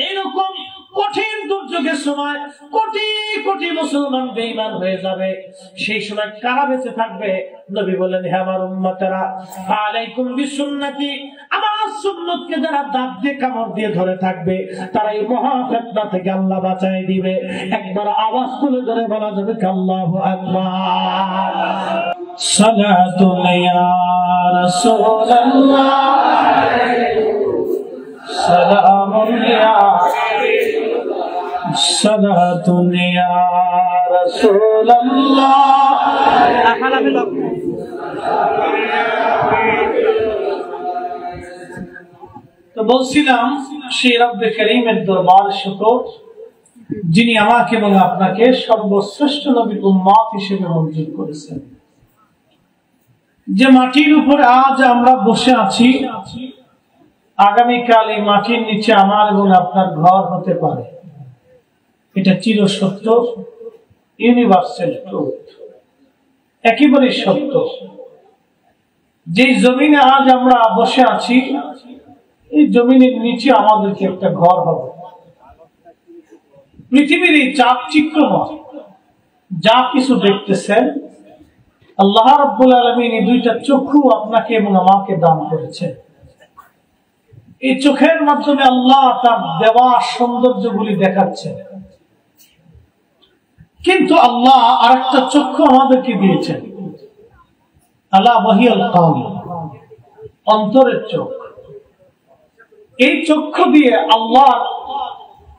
এইরকম কঠিন দুর্যোগের সময় কোটি কোটি মুসলমান বেঈমান হয়ে যাবে, সেই সময় কারা বেঁচে থাকবে? নবী বলেন, হে আমার উম্মতেরা, আলাইকুম বিসুন্নতি, আমার সুন্নতকে যারা দাঁত দিয়ে কামড় দিয়ে ধরে থাকবে তারা এই মহা ফিতনা থেকে আল্লাহ বাঁচায় দিবে। একবার আওয়াজ তুলে ধরে বলা যাবে আল্লাহু আকবার। সালাতু ইয়া রাসূলুল্লাহ, সালামুন ইয়া সালাতুন ইয়া রাসূলুল্লাহ। তো বলছিলাম সেই রব্বে কারীমের দরবার শুকর, যিনি আমাকে এবং আপনাকে সর্বশ্রেষ্ঠ নবীর উম্মত হিসেবে মঞ্জুর করেছেন। যে মাটির উপরে আজ আমরা বসে আছি, আগামীকাল এই মাটির নিচে আমার এবং আপনার ঘর হতে পারে। এটা চিরসত্য, ইউনিভার্সাল ট্রুথ, একেবারে সত্য। যে জমিনে আজ আমরা বসে আছি, এই জমিনের নিচে আমাদেরকে একটা ঘর হবে। পৃথিবীর এই চাকচিক্যময় যা কিছু দেখতেছেন, আল্লাহ রাব্বুল আলামিন এই দুইটা চক্ষু আপনাকে এবং আমাকে দান করেছেন। এই চোখের মাধ্যমে আল্লাহ তার দেওয়া সৌন্দর্যগুলি দেখাচ্ছেন, কিন্তু আল্লাহ আরেকটা চক্ষু আমাদেরকে দিয়েছেন, আলা ওয়াহিয়াল কালব, অন্তরের চোখ। এই চক্ষু দিয়ে আল্লাহ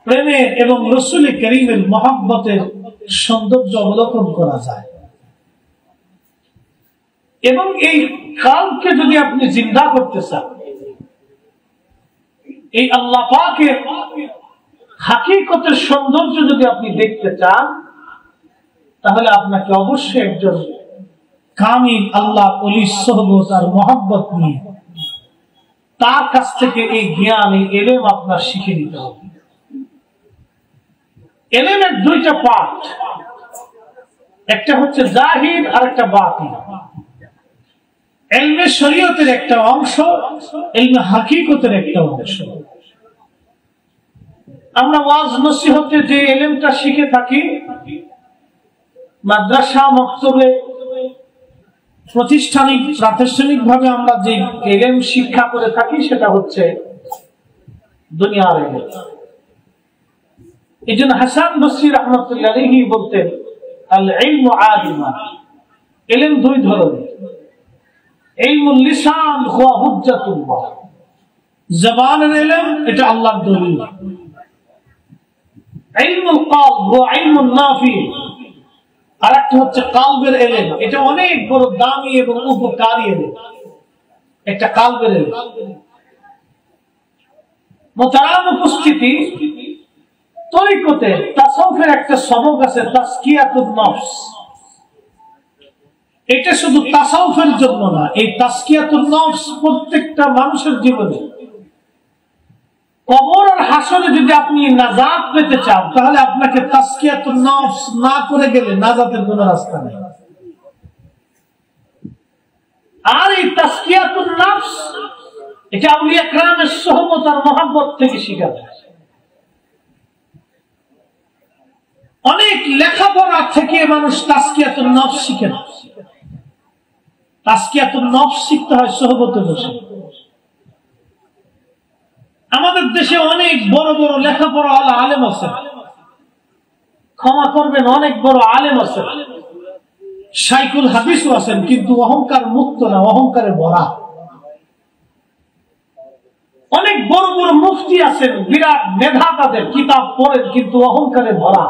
প্রেমের এবং রাসূল কারীমের মহব্বতের সৌন্দর্য অবলোকন করা যায়। এবং এই কালকে যদি আপনি জিন্দা করতে চান, এই আল্লাহ পাকের হাকিকতের সৌন্দর্য যদি আপনি দেখতে চান, তাহলে আপনাকে অবশ্যই একজন কামিল আল্লাহ ওলির সোহবত আর মহব্বত নিয়ে তার কাছ থেকে এই জ্ঞান, এই ইলম আপনার শিখে নিতে হবে। ইলমের দুইটা পার্ট, একটা হচ্ছে জাহির আর একটা বাতিন। ইলমে শরীয়তের একটা অংশ, ইলমে হাকিকতের একটা অংশ। আমরা ওয়াজ নসিহতে যে ইলমটা শিখে থাকি, মাদ্রাসা মক্তবে প্রাতিষ্ঠানিক ভাবে আমরা যে ইলম শিক্ষা করে থাকি, সেটা হচ্ছে দুনিয়ার ইলম। এই জন্য হাসান বসরি রাহমাতুল্লাহ আলাইহি বলতেন, আল ইলমু আলিমান, ইলম দুই ধরনের। ইলমুল লিসান হুয়া হুজ্জাতুল্লাহ, জবানের ইলম, এটা আল্লাহর দলিল। ইলমুল কলব হুয়া ইলমুন নাফি, আরেকটা হচ্ছে কালবের ইলম, এটা অনেক বড় দামি এবং উপকারী ইলম, একটা কালবের ইলম। মুহতারাম উপস্থিতি, তরিকতে তাসাউফের একটা সবক আছে, তাসকিয়াতুন নফস। এটা শুধু তাসাউফের জন্য না, এই তাসকিয়াতুন নফস প্রত্যেকটা মানুষের জীবনে। কবর আর হাসরে যদি আপনি নাজাত পেতে চান, তাহলে আপনাকে তাসকিয়াতুন নফস না করে গেলে নাজাতের কোনো রাস্তা নেই। আর এই তাসকিয়াতুন নফস, এটা আউলিয়া কেরামের সোহবত আর মহব্বত থেকে শিখা যায়। অনেক লেখাপড়া থেকে মানুষ তাসকিয়াতুন নফস শিখে না। তাসকিয়াতুন নফস শিখতে হয় সোহবতে বসে। আমাদের দেশে অনেক বড় বড় লেখাপড়া ওয়ালা আলেম আছে, ক্ষমা করবেন, অনেক বড় আলেম আছে, শাইখুল হাদিসও আছেন, কিন্তু অহংকার মুক্ত না, অহংকারে ভরা। অনেক বড় বড় মুফতি আছেন, বিরাট মেধা তাদের, কিতাব পড়েন, কিন্তু অহংকারে ভরা।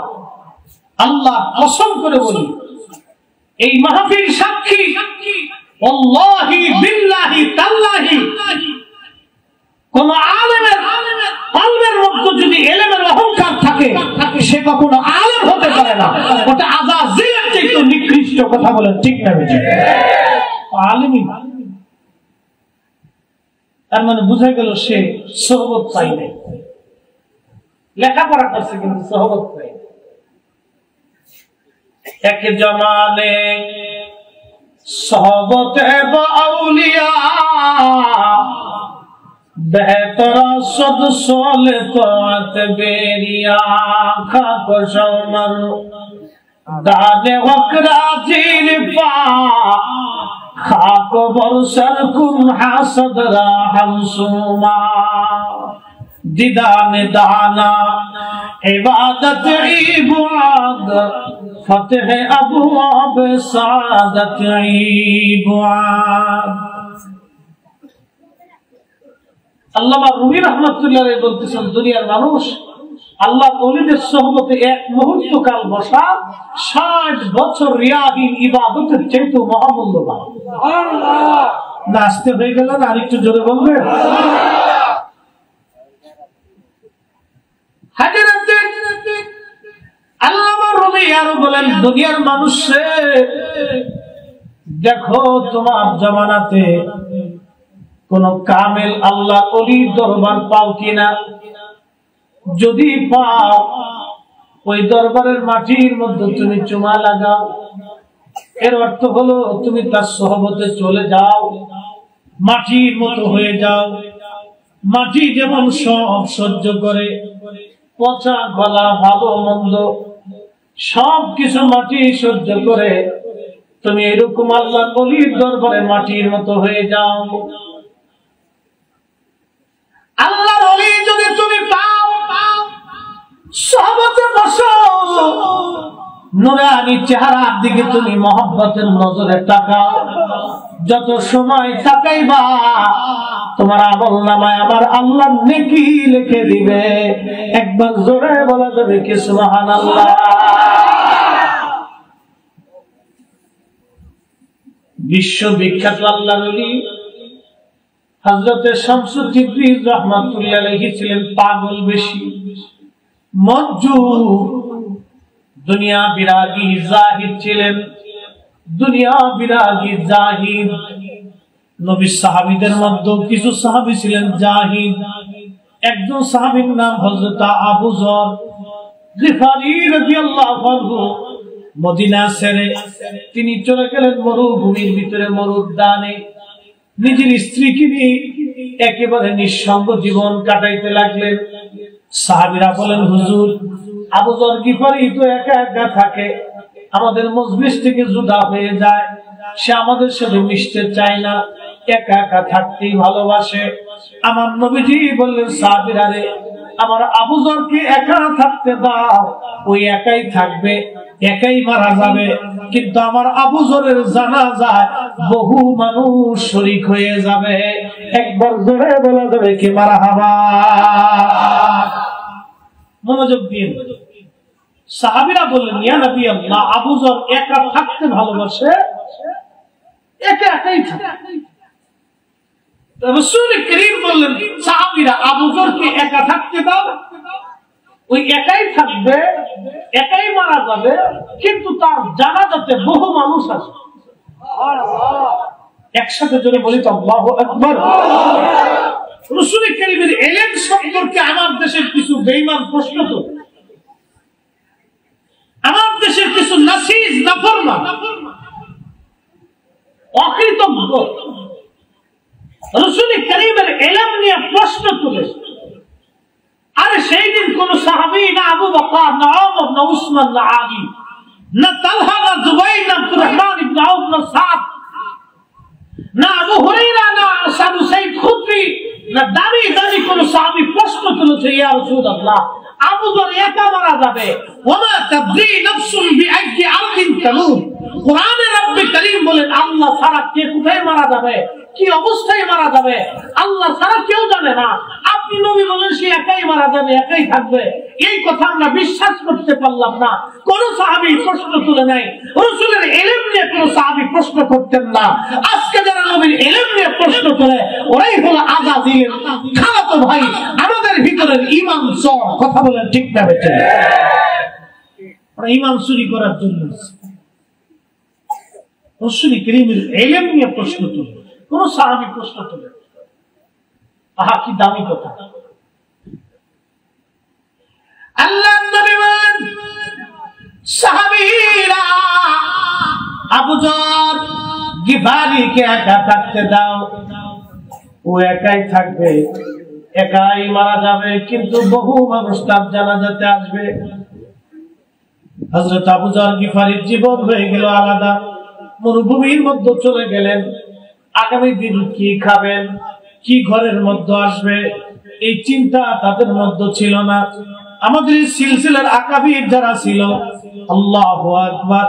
আল্লাহ কসম করে বলি, এই মাহফিল সাক্ষী, আল্লাহি বিল্লাহি তাল্লাহি, কোন আলেমের কলবের মধ্যে যদি ইলমের অহংকার থাকে, সে কখনো আলেম হতে পারে না। ওটা আযাজিলের চেয়ে নিকৃষ্ট। কথা বলেন ঠিক না বেঠিক? আলেমই না। তার মানে বুঝা গেল সে সোহবত পাই নাই, লেখাপড়া করছে কিন্তু সোহবত পাই নাই। এক জমানে সোহবত বা আউলিয়া, बेहतरा सद सोले तोत बेरिया खाको शमर दाने वकरा जीर पा खाको बरसर कुम हासदरा हमसुमा दिदान दाना इबादत इबाद फतेह अबवाब सादत इबाद। আল্লামা রুমি রহমাতুল্লাহ আলাইহি বলতেছেন, দুনিয়ার মানুষ আল্লাহ ওলিদের সোহবতে এক মুহূর্ত কাল বসা 60 বছর রিয়াবিন ইবাদতের চাইতে মহামূল্যবান। সুবহানাল্লাহ। নাচতে হয়ে গেল না, আরেকটু জোরে বলবেন? হাজরাতে আল্লামা রুমি আরো বলেন, দুনিয়ার মানুষ দেখো তোমার জামানাতে কোন কামেল আল্লাহ ওলির দরবার পাও কিনা। যদি পাও, ওই দরবারের মাটির মধ্যে তুমি চুমা লাগাও। এর অর্থ হলো তুমি তার সোহবতে চলে যাও, মাটির মতো হয়ে যাও। মাটি যেমন সব সহ্য করে, পচা গলা ভালো মন্দ সব কিছু মাটি সহ্য করে, তুমি এরকম আল্লাহ ওলির দরবারে মাটির মতো হয়ে যাও। আল্লাহর ওলি যদি তুমি পাও, সোহবতে বসো, নুরানি চেহারার দিকে তুমি মহব্বতের নজরে তাকাও। যত সময় তাকাইবা তোমার আমলনামায় আমার আল্লাহ নেকি লিখে দিবে। একবার জোরে বলা যাবে কি সুবহানাল্লাহ। বিশ্ববিখ্যাত আল্লাহর ওলি হযরতে শামসুদ্দীন রাহমাতুল্লাহ আলাইহি ছিলেন পাগল বেশি, মজ্জুব, দুনিয়া বিরাগী জাহিদ ছিলেন। দুনিয়া বিরাগী জাহিদ। নবী সাহাবীদের মধ্যে কিছু সাহাবী ছিলেন জাহিদ। একজন সাহাবীর নাম হযরত আবু যর গিফারি রাদিয়াল্লাহু আনহু। মদিনা ছেড়ে তিনি চলে গেলেন মরুভূমির ভিতরে, মরুদ্যানে নিজের স্ত্রীকে নিয়ে একেবারে নিঃসঙ্গ জীবন কাটাইতে লাগলেন। সাহাবীরা বলেন, হুজুর, আবু যর গিফারি তো একা একা থাকে, আমাদের মজলিস থেকে জুদা হয়ে যায়, সে আমাদের সাথে মিশতে চায় না, একা একা থাকতেই ভালোবাসে। আমার নবীজি বললেন, সাহাবীরা রে, আমার আবু যরকে একা থাকতে দাও, ওই একাই থাকবে, একাই মারা যাবে, কিন্তু আমার আবু যরের জানাজায় বহু মানুষ শরীক হয়ে যাবে। একবার জোরে বলা যাবে কি মারহাবা। মনোযোগ দিন। সাহাবীরা বললেন, ইয়া নবী আল্লাহ, আবু যর একা থাকতে ভালোবাসে, একা একাই থাকে। রাসূল করিম বললেন, সাহাবীরা আবু যরকে একা থাকতে দাও, ওই একাই থাকবে, একাই মারা যাবে, কিন্তু তার জানাজাতে বহু মানুষ আসবে। একসাথে জোরে বলি তো আল্লাহু আকবার। রাসূল করিমের ইলম সম্পর্কে আমার দেশের কিছু বেঈমান প্রশ্ন করে, আমার দেশের কিছু নাসিজ নাফরমান অকৃতজ্ঞ রাসূল করিমের ইলম নিয়ে প্রশ্ন তুলে। আরে সেই দিন কোন সাহাবী না আবু বকর, না ওমর, না উসমান, না আলী, না তালহা, না জুবাইর, না আব্দুর রহমান ইবনে আউফ, না সাদ, না আবু হুরায়রা, না সাদু সাইদ খুদরি, না দামি দামি কোন সাহাবী প্রশ্ন তুলেছে, ইয়া রাসূলুল্লাহ, আবু যর একা মারা যাবে, ওমা তাদরি নাফসুন বিআইয়ি আরদিন তামুত। কোরআনে রব্বে করিম বলেন, আল্লাহ ছাড়া কে কোথায় মারা যাবে, কি অবস্থায় মারা যাবে, আল্লাহ ছাড়া কেউ জানে না। আপনি নবী বলেন সে একাই মারা যাবে, একাই থাকবে, এই কথা আমরা বিশ্বাস করতে পারলাম না। কোন সাহাবী প্রশ্ন তুলে নাই। রাসূলের ইলম নিয়ে কোন সাহাবী প্রশ্ন করতেন না। আজকে যারা নবীর ইলম নিয়ে প্রশ্ন করে, ওরাই হলো আযাজিলের খালাতো ভাই, আমাদের ভিতরের ঈমান চোর। কথা বলেন ঠিক না বেঠিক? ওরা ঈমান চুরি করার জন্য রাসূল করিমের ইলম নিয়ে প্রশ্ন তুলে, কোন সাহাবী প্রশ্ন তুলে। আহা, কি দামি কথা। আল্লাহ নবী বলেন, সাহাবীরা আবু যর গিফারিকে একা থাকতে দাও। ও একাই থাকবে, একাই মারা যাবে, কিন্তু বহু মানুষ তার জানাজাতে আসবে। হযরত আবু যর গিফারীর জীবন হয়ে গেল আলাদা, মরুভূমির মধ্যে চলে গেলেন। আগামী দিন কি খাবেন, কি ঘরের মধ্যে আসবে, এই চিন্তা তাদের মধ্যে ছিল না। আমাদের সিলসিলার আকাবির যারা ছিল, আল্লাহু আকবার,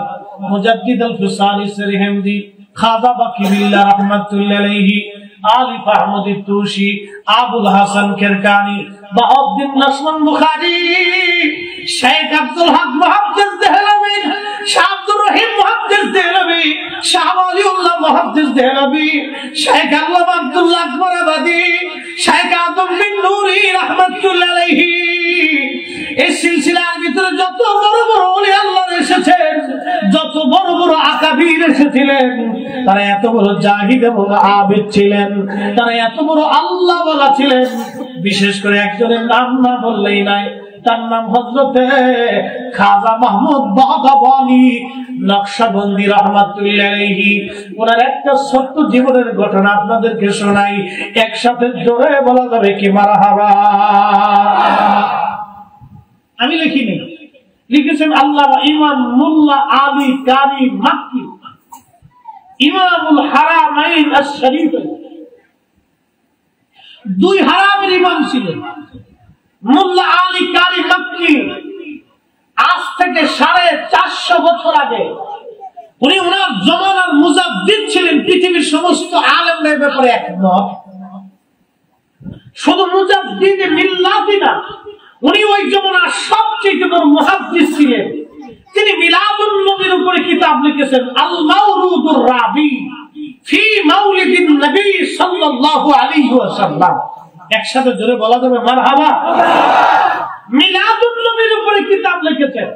মুজাদ্দিদ আল-ফিসানি সরহিমদি, খাজা বাকিবিল্লাহ রাহমাতুল্লাহি আলাইহি, আলিফ আহমদ তুশি, আবুল হাসান কিরকানি, বাউদ্দিন নাসমান বুখারী, শেখ আব্দুল হক মুহাদ্দিস দেহলভী, শাহ আব্দুর রহিম মুহাদ্দিস দেহলভী, শাহ ওয়ালিউল্লাহ মুহাদ্দিস দেহলভী, শেখ আল্লামা আব্দুল্লাহ আকবর আবাদী, শেখ আদম বিন নূরি রাহমাতুল্লাহি আলাইহি। এই সিলসিলার ভিতরে যত বড় বড় ওলি আল্লাহ এসেছেন, যত বড় বড় আকাবির এসেছিলেন, তারা এত বড় জাহিদ এবং আবিদ ছিলেন, তারা এত বড় আল্লাহ ওয়ালা ছিলেন। বিশেষ করে একজনের নাম না বললেই নাই, তার নাম হযরতে খাজা মাহমুদ বাগাবানী নকশবন্দি রাহমাতুল্লাহি আলাইহি। ওনার একটা ছোট্ট জীবনের ঘটনা আপনাদেরকে শোনাই, একসাথে জোরে বলা যাবে কি মারহাবা। আমি লিখিনি, লিখেছেন আল্লামা ইমাম মুল্লা আলী কারি মাক্কি, ইমামুল হারামাইন আশ-শরীফ। দুই হারামের ইমাম ছিলেন মুল্লা আলী কারি মাক্কি। আজ থেকে 450 বছর আগে উনি ওনার জমানার মুজাদ্দিদ ছিলেন। পৃথিবীর সমস্ত আলেমদের ব্যাপারে একমত। শুধু মুজাদ্দিদ মিল্লাতি না, উনি ওই জমানার সবচেয়ে বড় মুহাদ্দিস ছিলেন। তিনি মিলাদুন নবীর উপরে কিতাব লিখেছেন, আল মাওলুদুর রাবি ফি মাউলিদিন নবী সাল্লাল্লাহু আলাইহি ওয়াসাল্লাম। একসাথে জোরে বলা যাবে মারহাবা। মিলাদুন নবীর উপরে কিতাব লিখেছেন।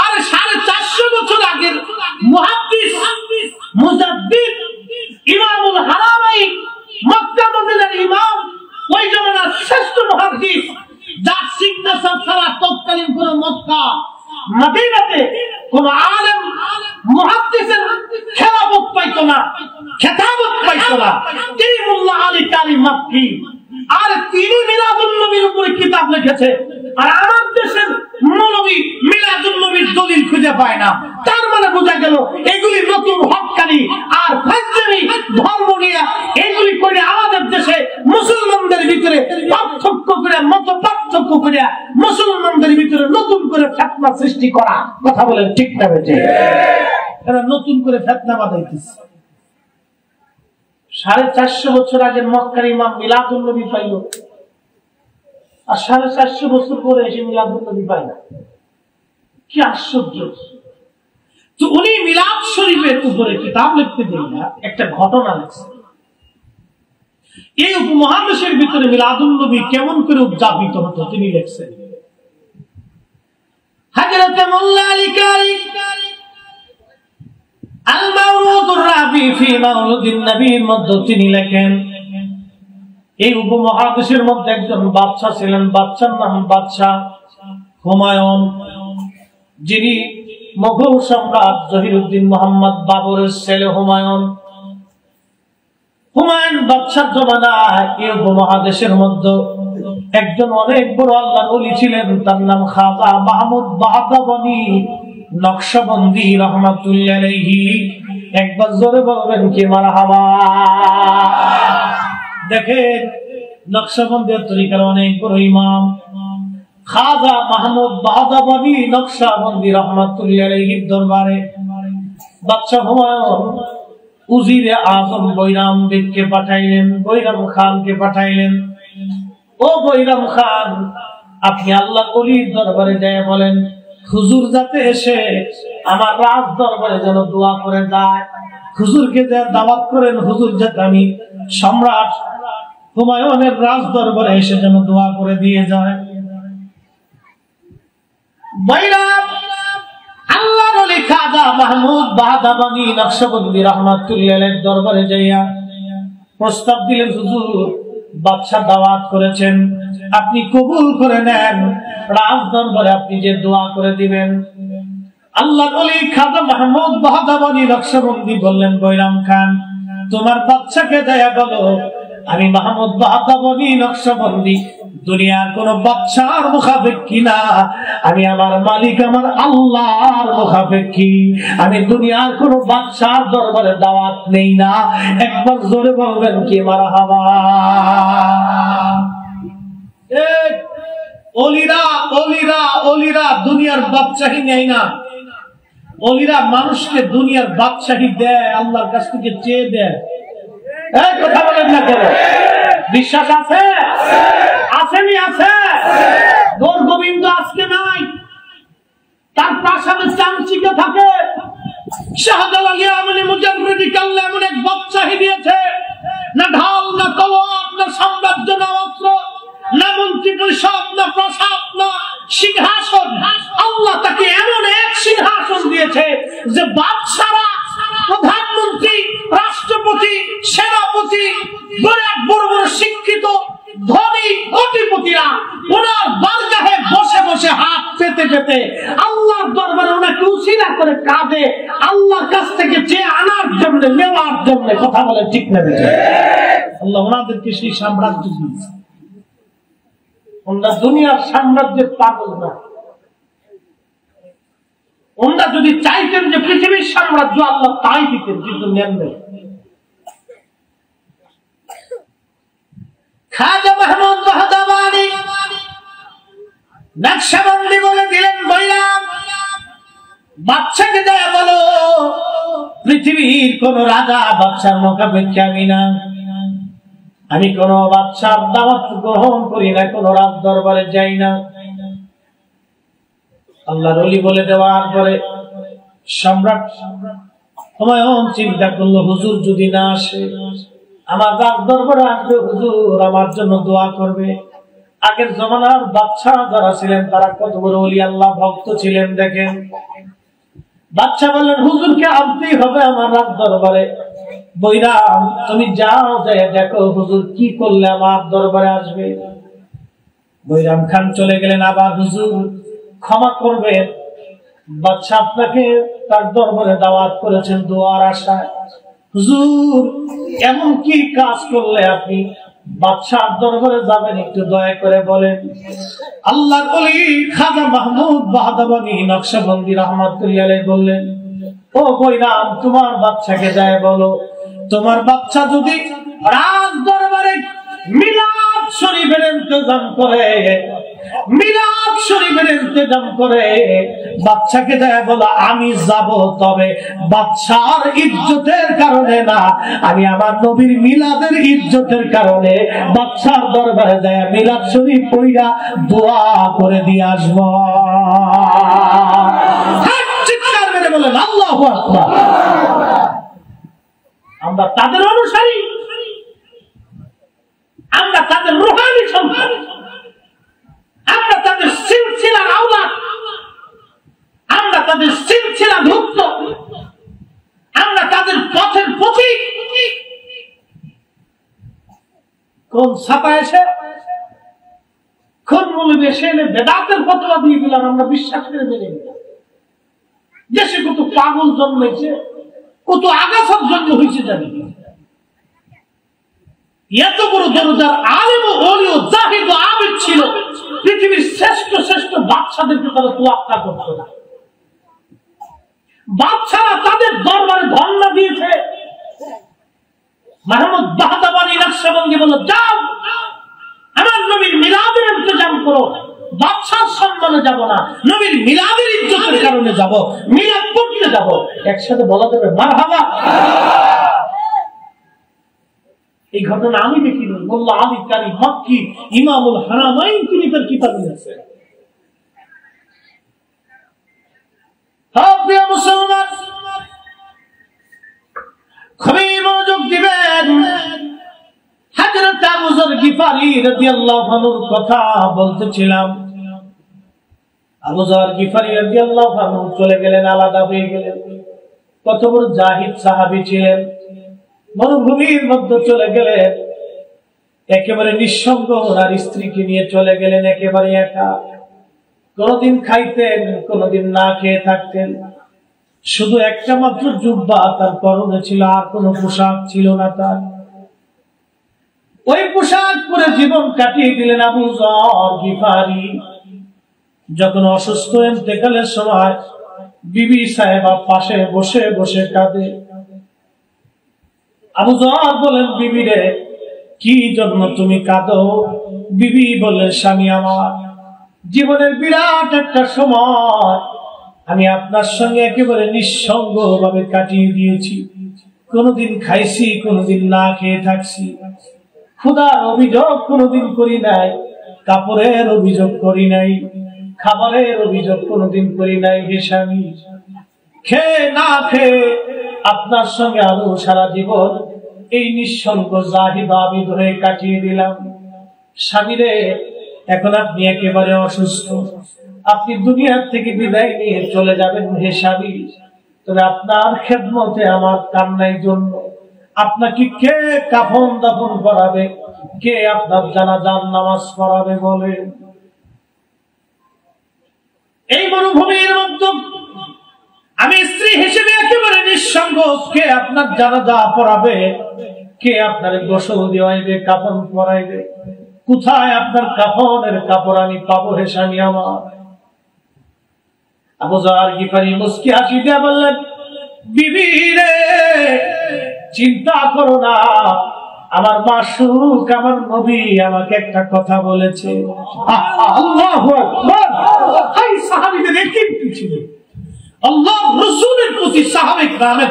আর 450 বছর আগের মুহাদ্দিস মুজাদ্দিদ ইমামুল হারামাইন মক্কা মদিনার ইমাম, ওই জমানার শ্রেষ্ঠ মুহাদ্দিস, যার সিগনেচার ছাড়া তৎকালীন কোন মক্কা মদিনাতে কোন আলেম মুহাদ্দিসের খেলাফত পাইতো না, খেতাবত পাইতো না। তিনি মুল্লা আলী কারি মাক্কি। আর তিনি মিলাদুন নবীর উপরে কিতাব লিখেছে। আর আমার দেশের মৌলবী মিলাদুন নবীর দলিল খুঁজে পায় না। তার মানে বোঝা গেল এগুলি নতুন হক্কানি আর ফাজলামি ধর্ম নিয়ে এগুলি করে আমাদের দেশে মুসলমানদের ভিতরে পার্থক্য করে, মত পার্থক্য করে মুসলমানদের ভিতরে নতুন করে ফিতনা সৃষ্টি করা। কথা বলেন ঠিক না বেঠিক? এরা নতুন করে ফিতনা বাঁধাইতেছে। 450 বছর আগে মক্কার ইমাম মিলাদুন নবী পাইল, আর 450 বছর পরে এসে মিলাদুন নবী পায় না। কি আশ্চর্য! তো উনি মিলাদ শরীফের উপরে কিতাব লিখতে দেন না, একটা ঘটনা লিখছেন। এই উপমহাদেশের ভিতরে মিলাদুন নবী কেমন করে উদযাপিত হতো তিনি লিখছেন। হযরত মুল্লা আলী কারি আল মাওলুদুর রাবি ফি মাওলুদিন নবীর মধ্যে তিনি লেখেন, এই উপমহাদেশের মধ্যে একজন বাদশা ছিলেন। বাদশার নাম বাদশাহ হুমায়ুন, যিনি মুঘল সম্রাট জহিরুদ্দিন মোহাম্মদ বাবরের ছেলে হুমায়ুন। হুমায়ুন বাদশার জমানায় এই উপমহাদেশের মধ্যে একজন অনেক বড় আল্লাহর ওলি ছিলেন, তার নাম খাজা মাহমুদ বাগাবানী নকশবন্দি রাহমাতুল্লাহি আলাইহি। একবার জোরে বলবেন কি মারহাবা। দেখেন নকশবন্দির তরিকার অনেক বড় ইমাম খাজা মাহমুদ বাগাবানী নকশবন্দি রাহমাতুল্লাহি আলাইহির দরবারে বাদশা হুমায়ুন উজিরে আজম বৈরাম বেগকে পাঠাইলেন, বৈরাম খানকে পাঠাইলেন। ও বৈরাম খান, আপনি আল্লাহ ওলির দরবারে যায় বলেন হুজুর যাতে এসে আমার রাজ দরবারে যেন দোয়া করে যায়। হুজুরকে যা দাওয়াত করেন, হুজুর যাতে আমি সম্রাট হুমায়ুনের রাজ দরবারে এসে যেন দোয়া করে দিয়ে যায়। বৈরাম আল্লাহর ওলি খাজা মাহমুদ বাগাবানী নকশবন্দি রাহমাতুল্লাহি আলাইহির দরবারে যাইয়া প্রস্তাব দিলেন, হুজুর বাদশা দাওয়াত করেছেন, আপনি কবুল করে নেন, রাজ দরবারে আপনি যে দোয়া করে দিবেন। আল্লাহর ওলি খাজা মাহমুদ বাগাবানী নকশবন্দি বললেন, বৈরাম খান তোমার বাদশাকে দয়া বলো আমি মাহমুদ বাহাদাবনী নকশবন্দি দুনিয়ার কোন বাদশার মুখাপেক্ষী না, আমি আমার মালিক আমার আল্লাহর মুখাপেক্ষী। আমি দুনিয়ার কোন বাদশার দরবারে দাওয়াত নেই না। একবার জোরে বলবেন কি মারহাবা। ওলিরা ওলিরা ওলিরা দুনিয়ার বাদশাহী নেয় না। ওলিরা মানুষকে দুনিয়ার বাদশাহী দেয়, আল্লাহর কাছ থেকে চেয়ে দেয়। কথা বলেন না কেন? বিশ্বাস আছে? আসেনি? আছে। গৌর গোবিন্দ আজকে নাই, তার প্রাসাদে চামচিকে থাকে। শাহজালাল আমলে মুজাররিদি কাল্লা এমন এক বাদশাহী দিয়েছে, না ঢাল না তলোয়ার না সাম্রাজ্য না অস্ত্র না মন্ত্রী পরিষদ না প্রাসাদ না সিংহাসন। আল্লাহ তাকে এমন এক সিংহাসন দিয়েছে যে বাদশারা, প্রধানমন্ত্রী, রাষ্ট্রপতি, সেনাপতি, বড় বড় শিক্ষিত ধনী কোটিপতিরা ওনার বারগাহে বসে বসে হাত পেতে পেতে আল্লাহর দরবারে ওনাকে উসিলা করে কাঁদে, আল্লাহর কাছ থেকে চেয়ে আনার জন্য, নেওয়ার জন্য। কথা বলে ঠিক না? আল্লাহ ওনাদেরকে সেই সাম্রাজ্য দিয়েছে। ওনারা দুনিয়ার সাম্রাজ্যের পাগল না। ওনারা যদি চাইতেন যে পৃথিবীর সাম্রাজ্য, আল্লাহ তাই দিতেন, কিন্তু নেন নাই। খাজা মাহমুদ বাহাদাবানি নকশবন্দি বলে দিলেন, বললাম বাচ্চাকে দেয়া বলো পৃথিবীর কোন রাজা বাচ্চার মুখাপেক্ষী আমি না। আমি কোন বাচ্চার দাওয়াত গ্রহণ করি না, কোন রাজ দরবারে যাই না। আল্লাহর ওলি বলে দেওয়ার পরে সম্রাট হুমায়ুন চিন্তা করলো, হুজুর যদি না আসে, আমার রাজ দরবারে আসবে, হুজুর আমার জন্য দোয়া করবে। আগের জমানার বাদশা যারা ছিলেন তারা কত বড় ওলি আল্লাহ ভক্ত ছিলেন দেখেন। বাদশা বললেন, হুজুরকে আনতেই হবে আমার রাজ দরবারে। বৈরাম তুমি যাও, যায় দেখো হুজুর কি করলে আমার দরবারে আসবে। বৈরাম খান চলে গেলেন। আবার হুজুর ক্ষমা করবেন, বাদশা আপনাকে তার দরবারে দাওয়াত করেছেন দোয়ার আশায়। হুজুর এমন কি কাজ করলে আপনি বাদশার দরবারে যাবেন, একটু দয়া করে বলেন। আল্লাহর ওলি খাজা মাহমুদ বাহাদাবানি নকশবন্দি রাহমাতুল্লাহ আলাইহি বললেন, ও বৈরাম তোমার বাচ্চাকে যায় বলো, তোমার বাচ্চা যদি রাজ দরবারে মিলাদ শরীফের ইন্তজাম করে, মিলাদ শরীফের ইন্তজাম করে, বাচ্চাকে যায় বলো আমি যাব, তবে বাচ্চার ইজ্জতের কারণে না, আমি আমার নবীর মিলাদের ইজ্জতের কারণে বাচ্চার দরবারে যায় মিলাদ শরীফ পড়া দোয়া করে দিয়ে আসবো। চিৎকার মেরে বলেন আল্লাহু আকবার। আমরা তাদের অনুসারী, আমরা তাদের রূহানী সন্তান, আমরা তাদের সিলসিলার আওলাদ, আমরা তাদের সিলসিলাভুক্ত, আমরা তাদের পথের পথিক। কোন ছাপা এসে কোন মৌলবী এসে এনে বেদাতের ফতোয়া দিয়ে দিলাম, আমরা বিশ্বাস করে মেনে নিলাম। দেশে কত পাগল জন্মেছে, কত আগাছার জন্ম হয়েছে জানি। এত বড় দরজার আলেম ও ওলি ও জাহিদ ও আবেদ ছিল, পৃথিবীর শ্রেষ্ঠ শ্রেষ্ঠ বাদশাদেরকে তারা তোয়াক্কা করত না। বাদশারা তাদের দরবারে ধর্ণা দিয়েছে। মাহমুদ বাহাদাবানি নকশবন্দি বলল, যাও আমার নবীর মিলাদের ইন্তজাম করো। বাদশার সম্মানে যাব না, নবীর মিলাদের ইজ্জতের কারণে যাব, মিলাদ পড়তে যাব। একসাথে বলা যাবে মারহাবা। এই ঘটনা আমি দেখিনি, মোল্লা আলী কারি মক্কি ইমামুল হারামাইন তিনি তার কিতাবে লিখেছেন। প্রিয় মুসলমান, খুবই মনোযোগ দিবেন। হযরত আবু যর গিফারি রাদিয়াল্লাহু আনহুর কথা বলতেছিলাম। আবু যর গিফারি রাদিয়াল্লাহু আনহু চলে গেলেন, আলাদা হয়ে গেলেন। কত বড় জাহিদ সাহাবী ছিলেন। মরুভূমির মধ্যে চলে গেলেন, একেবারে নিঃসঙ্গ, ওনার স্ত্রীকে নিয়ে চলে গেলেন একেবারে একা। কোনদিন খাইতেন, কোনদিন না খেয়ে থাকতেন। শুধু একটা মাত্র জুব্বা তার পরনে ছিল, আর কোনো পোশাক ছিল না তার। ওই পোশাক পরে জীবন কাটিয়ে দিলেন আবু যর গিফারি। যখন অসুস্থ ইন্তেকালের সময় বিবি সাহেবা পাশে বসে বসে কাঁদে। আবু যর বলেন, বিবি রে, কি জন্য তুমি কাঁদো? বিবি বললেন, স্বামী আমার, জীবনের বিরাট একটা সময় আমি আপনার সঙ্গে একেবারে নিঃসঙ্গ ভাবে কাটিয়ে দিয়েছি। কোনদিন খাইছি, কোনদিন না খেয়ে থাকছি, ক্ষুধার অভিযোগ কোনদিন করি নাই, কাপড়ের অভিযোগ করি নাই, খাবারের অভিযোগ কোনদিন করি নাই। হে স্বামী, খেয়ে না খেয়ে আপনার সঙ্গে আরো সারা জীবন এই নিঃসঙ্গ জাহিদা আমি ধরে কাটিয়ে দিলাম। স্বামী রে, এখন আপনি একেবারে অসুস্থ, আপনি দুনিয়ার থেকে বিদায় নিয়ে চলে যাবেন। হে স্বামী, তবে আপনার খেদমতে আমার কান্নার জন্য আপনাকে কে কাফন দাফন করাবে, কে আপনার জানাজার নামাজ পড়াবে বলে? এই মরুভূমির মধ্যে আমি স্ত্রী হিসেবে একেবারে নিঃসঙ্গ, কে আপনার জানাজা পড়াবে, কে আপনার গোসল দেওয়াইবে, কাফন পরাইবে? কোথায় আপনার কাফনের কাপড় আমি পাবো? হে স্বামী আমার। আবু যর গিফারি মুস্কি হাসি দিয়ে বললেন, বিবি রে, চিন্তা করো না, আমার মাসুক আমার নবী আমাকে একটা কথা বলেছে। আল্লাহু আকবার! এই সাহাবীদের একই ছিল, আল্লাহ রাসূলের প্রতি সাহাবায়ে কেরামের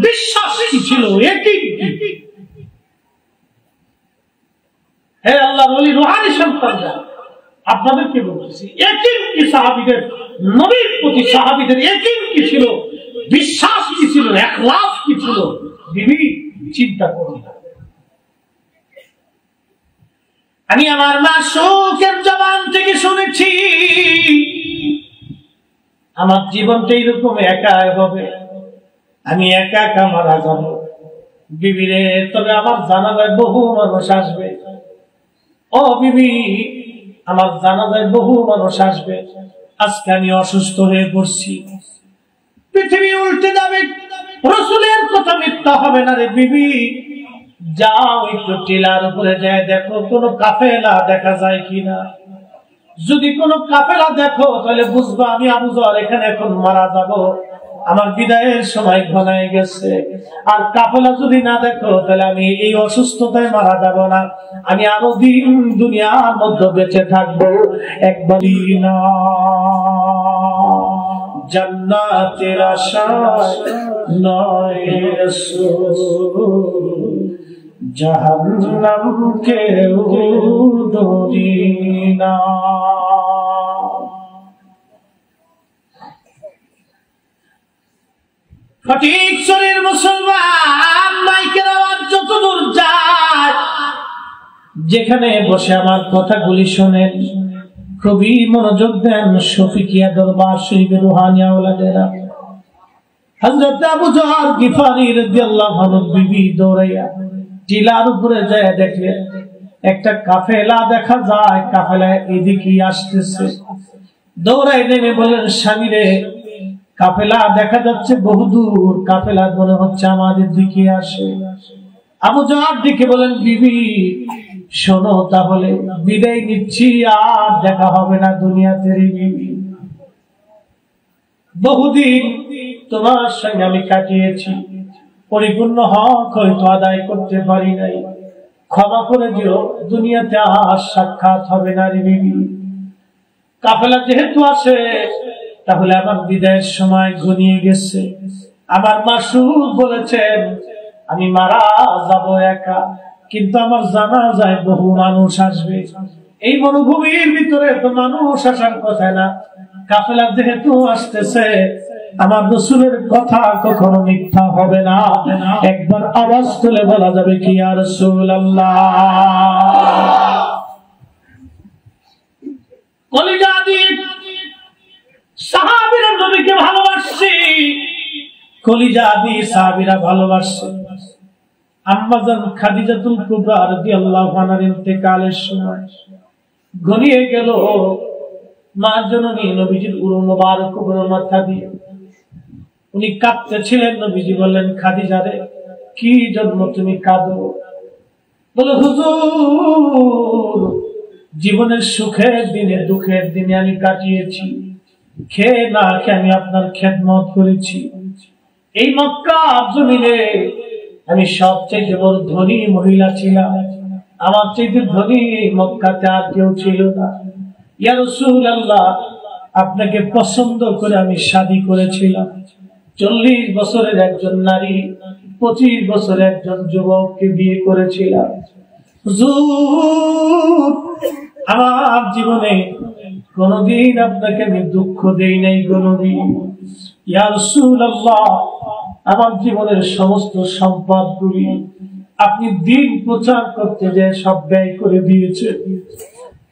বিশ্বাস কি ছিল, একই। হে আল্লাহর ওলি রুহানি সন্তানরা, আপনাদেরকে বলতেছি, একই কি সাহাবীদের নবীর প্রতি সাহাবীদের একই কি ছিল, বিশ্বাস কি ছিল, ইখলাস কি ছিল? বিবি, চিন্তা করুন। আমি আমার মাসুকের জবান থেকে শুনেছি আমার জীবনটা এরকম একা হবে, আমি একা একা মারা যাব। বিবি রে, তবে আমার জানাজায় বহু মানুষ আসবে। ও বিবি, আমার জানাজায় বহু মানুষ আসবে। আজকে আমি অসুস্থ হয়ে পড়ছি, পৃথিবী উল্টে যাবে, রাসূলের কথা মিথ্যা হবে না রে বিবি। যাও একটু টিলার উপরে যায় দেখো কোন কাফেলা দেখা যায় কিনা। যদি কোন কাফেলা দেখো তাহলে বুঝবো আমি আবু যর এখানে এখন মারা যাব, আমার বিদায়ের সময় ঘনায় গেছে। আর কাফেলা যদি না দেখো তাহলে আমি এই অসুস্থতায় মারা যাব না, আমি আরো দিন দুনিয়ার মধ্যে বেঁচে থাকবো। একবারই না জান্নাতের আশায় নয় রাসূল, জাহান্নামকে ডরি না। সঠিক শরীর মুসলমান, মাইকের আওয়াজ যতদূর যায়, যেখানে বসে আমার কথাগুলি শোনেন, খুবই মনোযোগ দেন। শফিকিয়া দরবার শরীফের রুহানি আওলাদেরা, হযরত আবু যর গিফারি রাদিয়াল্লাহু আনহু বিবি দৌড়াইয়া টিলার উপরে যায় দেখলে একটা কাফেলা দেখা যায়, কাফেলা এদিকে আসতেছে। দৌড়াই নেমে বললেন, স্বামী রে, কাফেলা দেখা যাচ্ছে বহুদূর, কাফেলা মনে হচ্ছে আমাদের দিকে আসে। আবু যর দিকে বলেন, বিবি শোনো, তাহলে বিদায় নিচ্ছি, আর দেখা হবে না দুনিয়াতে রে বিবি। বহুদিন তোমার সঙ্গে আমি কাটিয়েছি, পরিপূর্ণ হক হয়তো আদায় করতে পারি নাই, ক্ষমা করে দিও, দুনিয়াতে আর সাক্ষাৎ হবে না রে বিবি। কাফেলা যেহেতু আসে, তাহলে আমার বিদায়ের সময় ঘনিয়ে গেছে। আমার মাসুক বলেছেন আমি মারা যাব একা, কিন্তু আমার জানাজায় বহু মানুষ আসবে। এই মরুভূমির ভিতরে তো মানুষ আসার কথা না, কাফেলা যেহেতু আসতেছে, আমার রাসূলের কথা কখনো মিথ্যা হবে না। একবার আওয়াজ তুলে বলা যাবে কি, ইয়া রাসূলুল্লাহ। কলিজা দিয়ে সাহাবীরা নবীকে ভালোবাসছে, কলিজা দিয়ে সাহাবীরা ভালোবাসছে। আম্মা জান খাদিজাতুল কুবরা রাদিয়াল্লাহু আনহার ইন্তেকালের সময় ঘনিয়ে গেল, মা জননী নবীজির উরু মোবারক উপরে মাথা দিয়ে উনি কাঁদতেছিলেন। নবীজি বললেন, খাদিজা রে, কি জন্য তুমি কাঁদো? বলে হুজুর জীবনের সুখের দিনে দুঃখের দিনে আমি কাটিয়েছি, খেয়ে না খেয়ে আমি আপনার খেদমত করেছি। এই মক্কা জমিনে আমি সবচেয়ে বড় ধনী মহিলা ছিলাম, আমার চেয়ে ধনী মক্কাতে আর কেউ ছিল না। ইয়া রাসূলুল্লাহ, আপনাকে পছন্দ করে আমি শাদী করেছিলাম। 40 বছরের একজন নারী 25 বছরের একজন যুবককে বিয়ে করেছিলাম। হুজুর আমার জীবনে কোনদিন আপনাকে আমি দুঃখ দেই নাই কোনদিন। ইয়া রাসূলুল্লাহ, আমার জীবনের সমস্ত সম্পদগুলি আপনি দিন প্রচার করতে যে সব ব্যয় করে দিয়েছেন।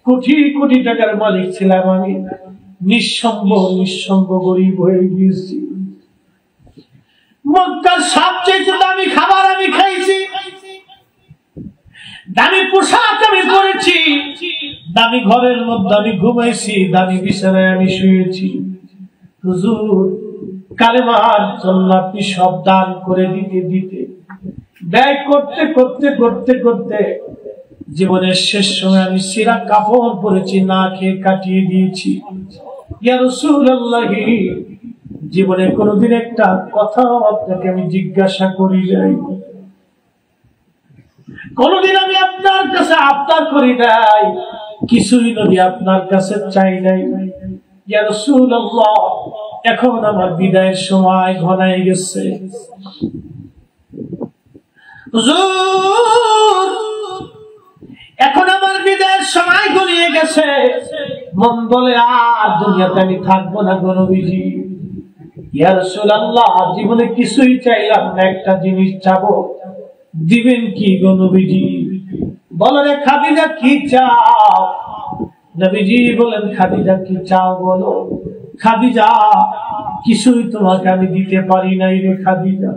কোটি কোটি টাকার মালিক ছিলাম আমি, নিঃসঙ্গ গরিব হয়ে গিয়েছি। মক্কার সবচেয়ে দামি খাবার আমি খাইছি, দামি পোশাক আমি পরেছি, দামি ঘরের মধ্যে আমি ঘুমাইছি, দামি বিছানায় আমি শুয়েছি। হুজুর কালেমার জন্য আপনি সব দান করে দিতে দিতে ব্যয় করতে করতে করতে করতে জীবনের শেষ সময় আমি সিরা কাপড় পরেছি, না খেয়ে কাটিয়ে দিয়েছি। ইয়া রাসূলুল্লাহ, জীবনে কোনদিন একটা কথা আপনাকে আমি জিজ্ঞাসা করি নাই, কোনদিন আমি আপনার কাছে আবদার করি নাই, কিছুই নবী আপনার কাছে চাই নাই। ইয়া রাসূলুল্লাহ, এখন আমার বিদায়ের সময় ঘনায় গেছে। হুজুর এখন আমার বিদায়ের সময় ঘনিয়ে গেছে, মন বলে আর দুনিয়াতে আমি থাকবো না গো নবীজি। ইয়া রাসূলুল্লাহ, জীবনে কিছুই চাইলাম না, একটা জিনিস চাবো, দিবেন কি গো নবীজি? বলো রে খাদিজা কি চাও? নবীজি বলেন, খাদিজা কি চাও বলো। খাদিজা, কিছুই তোমাকে আমি দিতে পারি নাই রে খাদিজা,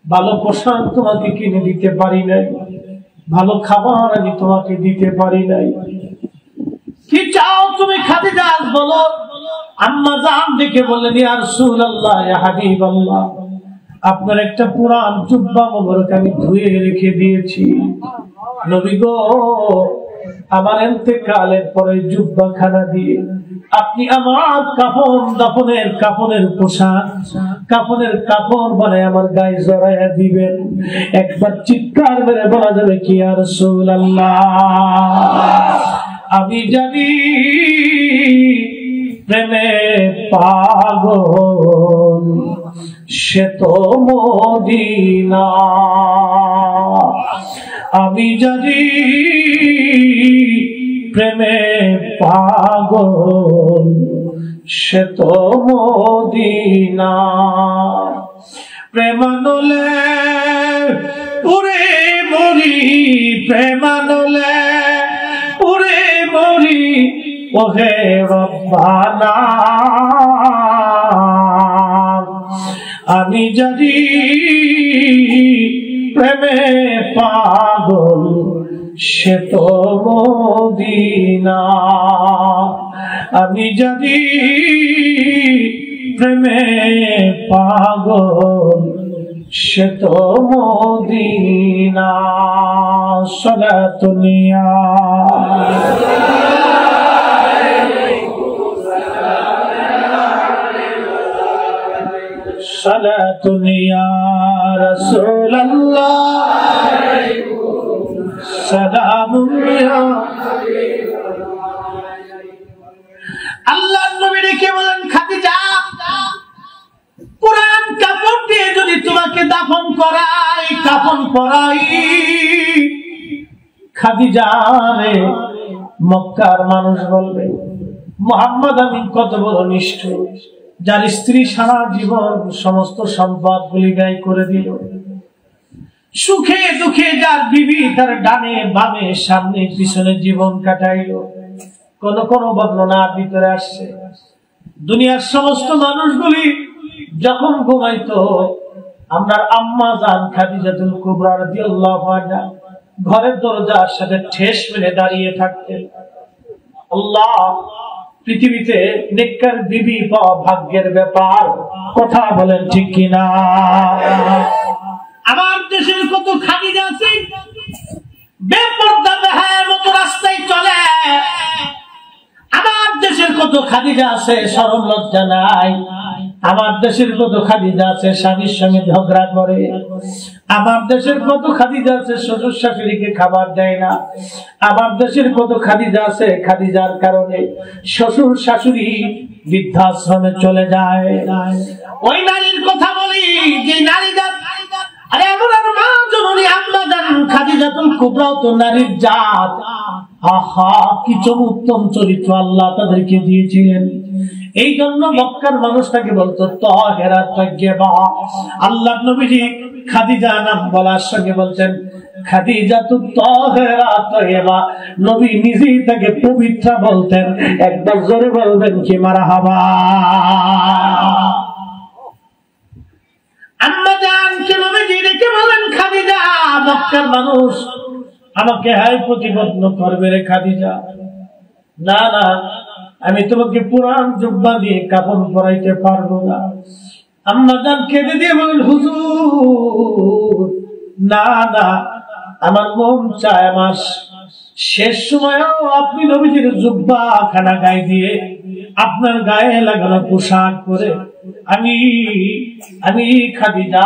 ভালো পোশাক তোমাকে কিনে দিতে পারি নাই, ভালো খাবার আমি তোমাকে দিতে পারি নাই। কি চাও তুমি খাদিজা বলো। আম্মা জান দেখে বললেন, ইয়া রাসূলুল্লাহ, ইয়া হাবিবাল্লাহ, আপনার একটা পুরান জুব্বা মোবারক আমি ধুয়ে রেখে দিয়েছি। নবী গো, আমার ইন্তেকালের পরে জুব্বা খানা দিয়ে আপনি আমার কাফনের পোশাক, কাফনের কাপড় বানায় আমার গায়ে জড়াইয়া দিবেন। একবার চিৎকার মেরে বলা যাবে কি, ইয়া রাসূলুল্লাহ, আমি জানি প্রেমে পাগল সে তো মদিনা, আমি জানি প্রেমে পাগল সে তো মদিনা। প্রেমানলে পুরে মরি, প্রেমানলে পুরে মরি, ওহে রব্বানা, আমি জানি প্রেমে পাগল সে তো মদিনা, আমি জানি প্রেমে পাগল সে তো মদিনা। সালাতুনিয়া সালাতুনিয়া রাসূলুল্লাহ, সালামুনিয়া। আল্লাহর নবী ডেকে বলেন, খাদিজা, পুরান কাপড় দিয়ে যদি তোমাকে দাফন করাই, কাফন পরাই, খাদিজা রে, মক্কার মানুষ বলবে মুহাম্মদ আমিন কত বড় নিষ্ঠুর, যার স্ত্রী সারা জীবন সমস্ত সম্পদ গুলি ব্যয় করে দিল, সুখে দুঃখে যার বিবি তার ডানে বামে সামনে পিছনে জীবন কাটাইল। কোন কোন বর্ণনার ভিতরে আসছে, দুনিয়ার সমস্ত মানুষগুলি যখন ঘুমাইতো, আমার আম্মা জান খাদিজাতুল কুবরা রাদিয়াল্লাহু আনহা ঘরের দরজার সাথে ঠেস মেরে দাঁড়িয়ে থাকতেন। আল্লাহ, পৃথিবীতে নেককার বিবি পাওয়া ভাগ্যের ব্যাপার, কথা বলেন ঠিক কিনা? আমার দেশের কত খাদিজা আছে, বেপরদা বেহায়ার মতো রাস্তায় চলে। আমার দেশের কত খাদিজা আছে শরম লজ্জা নাই। আমার দেশের কত খাদিজা আছে স্বামীর সঙ্গে ঝগড়া করে। আমার দেশের কত খাদিজা আছে শ্বশুর শাশুড়িকে খাবার দেয় না। আমার দেশের কত খাদিজা আছে খাদিজার কারণে শ্বশুর শাশুড়ি বৃদ্ধাশ্রমে চলে যায়। ওই নারীর কথা বলি যে নারীরা, আরে আমার মা জননী আম্মা জান খাদিজাতুল কুবরা তো নারীর জাত। আহা কি উত্তম চরিত্র আল্লাহ তাদেরকে দিয়েছিলেন। এই জন্য মক্কার মানুষ তাকে বলতো তাহেরা তাইয়্যিবা। আল্লাহর নবীজি খাদিজা নাম বলার সঙ্গে বলছেন খাদিজাতুত তাহেরা তাইয়্যিবা। নবী নিজেই তাকে পবিত্র বলতেন। একবার জোরে বলবেন কি মারহাবা। আম্মা জান কে নবীজি ডেকে বলেন খাদিজা মক্কার মানুষ আমাকে হাই প্রতিপন্ন করবে রে খাদিজা। না না আমি তোমাকে পুরান জুব্বা দিয়ে কাফন পরাইতে পারবো না। আম্মা জান কেঁদে দিয়ে বলেন হুজুর না না আমার মন চায় আমার শেষ সময়েও আপনি নবীজির জুব্বা খানা গায়ে দিয়ে আপনার গায়ে লাগানো পোশাক পরে আমি খাদিজা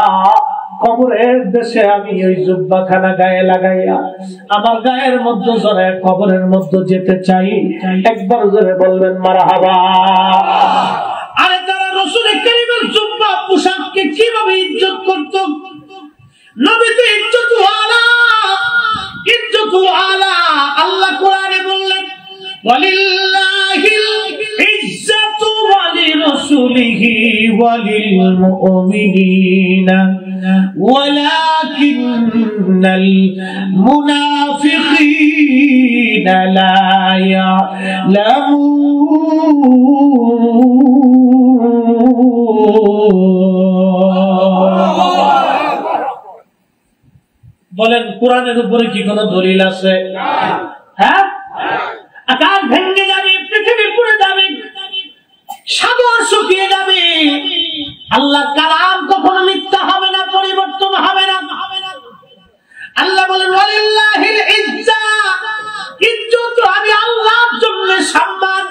কবরের দেশে আমি ওই জুব্বা খানা গায়ে লাগাইয়া আমার গায়ের মধ্যে জড়ে কবরের মধ্যে যেতে চাই। একবার জোরে বলবেন মারহাবা। আরে তারা রাসূল কারীমের জুব্বা পোশাককে কিভাবে ইজ্জত করত। নবী তো ইজ্জত আলা। আল্লাহ কোরআনে বললেন ওয়ালিল্লাহিল ইজ্জাতু ওয়ালিরাসূলিহি ওয়ালিল মুমিনিনা ওয়ালাকিন্নাল মুনাফিকিনা লা ইয়ালামুন। বলেন কোরআনের উপরে কি কোনো দলিল আছে? হ্যাঁ, আকাশ ভেঙে যাবে, পৃথিবী পুড়ে যাবে, সাগর শুকিয়ে যাবে, আল্লাহর কালাম কখনো মিথ্যা হবে না, পরিবর্তন হবে না। আল্লাহ বলেন ওয়ালিল্লাহিল ইজ্জা, ইজ্জত আমি আল্লাহর জন্য, সম্মান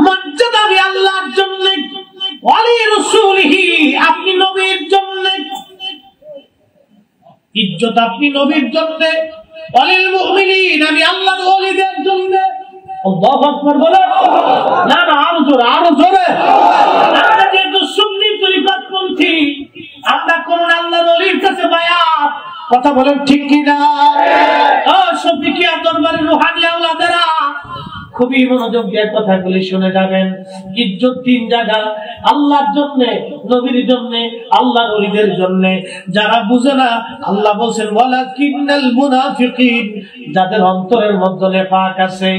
মর্যাদা আমি আল্লাহর জন্য, ওয়ালি রাসূলিহি আপনি নবীর জন্য, ইজ্জত আপনি নবীর জন্য, ওয়ালিল মুমিনিন আমি আল্লাহর ওলিদের জন্য। আল্লাহু আকবার বলে না না আরো জোরে আরো জোরে। আমরা যেহেতু সুন্নি তরিকতপন্থী আমরা কোন আল্লাহর ওলির কাছে বায়াত, কথা বলেন ঠিক কি না? ও শফিকিয়া দরবারের রুহানি আওলাদেরা খুবই মনোযোগ দিয়ে কথাগুলি শুনে যাবেন। ইজ্জত তিন জায়গা, আল্লাহর জন্য, নবীর জন্য, আল্লাহর ওলিদের জন্য। যারা বুঝে না আল্লাহ বলছেন ওয়ালাকিন্নাল মুনাফিকিন, যাদের অন্তরের মধ্যে নেফাক আছে,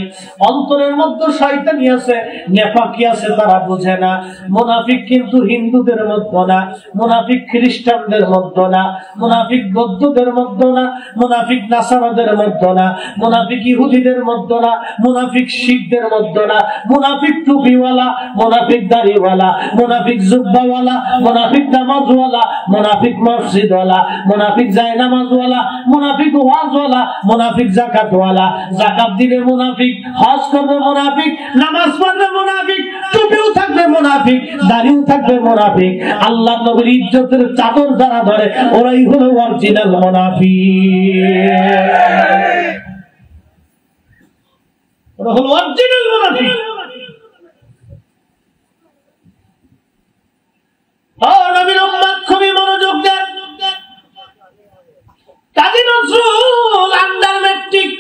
অন্তরের মধ্যে শয়তানি আছে, নেফাকি আছে, তারা বুঝে না। মুনাফিক কিন্তু হিন্দুদের মধ্যে না, মুনাফিক খ্রিস্টানদের মধ্যে না, মুনাফিক বৌদ্ধদের মধ্যে না, মুনাফিক নাসারাদের মধ্যে না, মুনাফিক ইহুদিদের মধ্যে না, মুনাফিক শিখদের মধ্যে না, মুনাফিক টুপিওয়ালা, মুনাফিক দাড়িওয়ালা, মুনাফিক জুব্বাওয়ালা, মুনাফিক নামাজওয়ালা, মুনাফিক মসজিদওয়ালা, মুনাফিক জায়নামাজওয়ালা, মুনাফিক ওয়াজওয়ালা, মুনাফিক যাকাতওয়ালা, যাকাত দিবে মুনাফিক, হজ করবে মুনাফিক, নামাজ পড়বে মুনাফিক, টুপিও থাকবে মুনাফিক, দাড়িও থাকবে মুনাফিক। আল্লাহ নবীর ইজ্জতের চাদর যারা ধরে ওরাই হলো অরিজিনাল মুনাফিক, ওরা হলো অরিজিনাল মুনাফিক। ও নবীর উম্মত খুবই মনোযোগ দেন। কাজী নজরুল আন্ডার ম্যাট্রিক,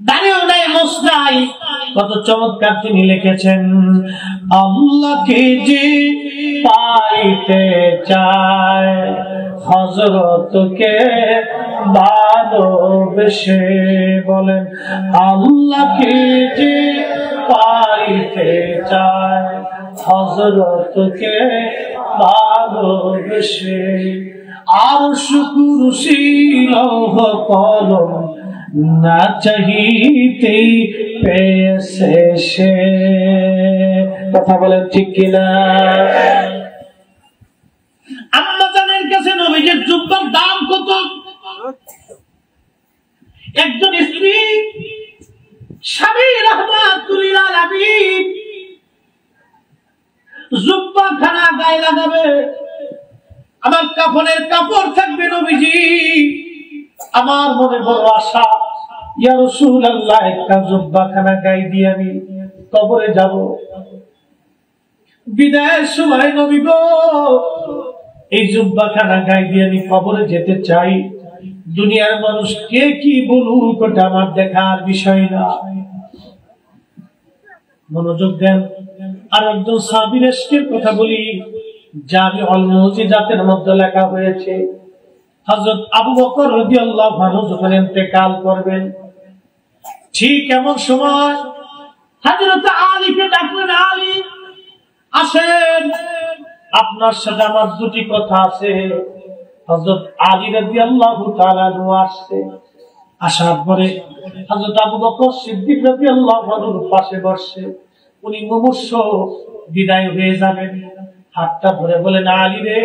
দাঁড়িয়েও নাই, মোস নাই, কত চমৎকার তিনি লিখেছেন আল্লাহকে যে পাইতে চায় হযরতকে ভালোবেসে। বলেন আল্লাহকে যে পাইতে চায় হযরতকে ভালোবেসে, আরশ কুরসি লৌহ কলম না চাহিতে পেয়েছে সে। কথা বলেন ঠিক কিনা? আম্মা জানের কাছে নবীজির জুব্বার দাম কত? গায়ে লাগাবে, আমার কাফনের কাপড় থাকবে নবীজি। আমার মনে বড় আশা, ইয়া রাসূলুল্লাহ একটা জুব্বাখানা গায়ে দিয়ে আমি কবরে যাব। বিদায়ের সময় নবী গো, এই জুব্বাখানা গায়ে দিয়ে আমি কবরে যেতে চাই। দুনিয়ার মানুষ কে কি বলুক ওটা আমার দেখার বিষয় না। মনোযোগ দেন। আর একজন সাহাবীর ইশকের কথা বলি, জামিউল মুজিজাতের মধ্যে লেখা হয়েছে, হযরত আবু বকর রাদিয়াল্লাহু আনহু যখন ইন্তেকাল করবেন, ঠিক এমন সময় হযরত আলীকে ডাকলেন, আলী আসেন, আপনার সাথে আমার দুটি কথা আছে। হযরত আলী রাদিয়াল্লাহু তাআলা আসছে। আসার পরে হযরত আবু বকর সিদ্দিক রাদিয়াল্লাহু আনহুর পাশে বসে, উনি মুমূর্ষ বিদায় হয়ে যাবেন। হাতটা ধরে বলেন, আলী রে,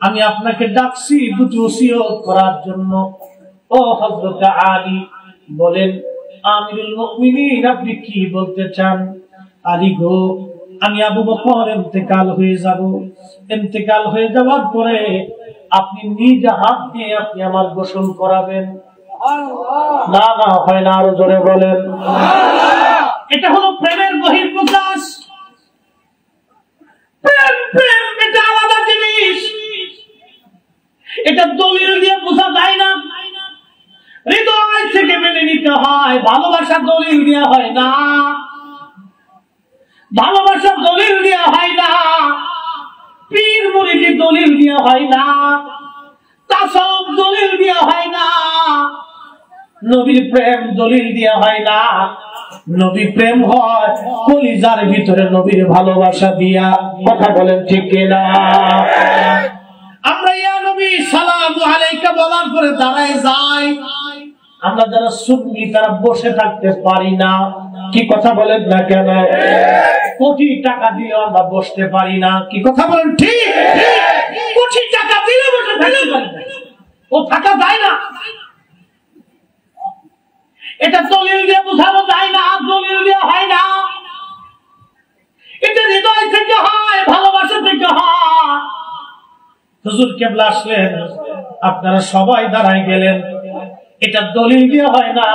আমি আপনাকে ডাকছি দুটি ওসিয়ত করার জন্য। ও হযরত আলী, বলেন আমিরুল মুমিনিন, আপনি কি বলতে চান? আলী গো, আমি আবু বকর ইন্তেকাল হয়ে যাব। ইন্তেকাল হয়ে যাওয়ার পরে আপনি নিজ হাত দিয়ে আপনি আমার গোসল করাবেন। না না, হয় না, আরো জোরে বলেন। এটা হলো প্রেমের বহিঃপ্রকাশ। প্রেম প্রেম এটা আলাদা জিনিস, এটা দলিল দিয়ে বোঝা যায় না, হৃদয় থেকে মেনে নিতে হয়। ভালোবাসা দলিল দেওয়া হয় না, ভালোবাসা দলিল দেওয়া হয় না, পীর মুরিদি দলিল দেওয়া হয় না, তাসাউফ দলিল দেওয়া হয় না, নবীর প্রেম দলিল দেওয়া হয় না। নবী প্রেম হয় কলিজার ভিতরে নবীর ভালোবাসা দিয়া। কথা বলেন ঠিক কিনা? আমরা ইয়া নবী সালামু আলাইকা বলার পরে দাঁড়ায় যাই। আমরা যারা সুন্নি তারা বসে থাকতে পারি না। কি কথা বলেন না কেন? কোটি টাকা দিয়ে আমরা বসতে পারি না। কি কথা বলেন ঠিক? কোটি টাকা দিলে বসে থাকতে পারি না, ও থাকা যায় না। এটা দলিল দিয়ে বোঝানো যায় না, দলিল দিয়ে হয় না। এটা হৃদয় থেকে হয়, ভালোবাসা থেকে হয়। হুজুর কেবলা আসলেন, আপনারা সবাই দাঁড়ায় গেলেন। এটা দলিল দিয়ে হয় না,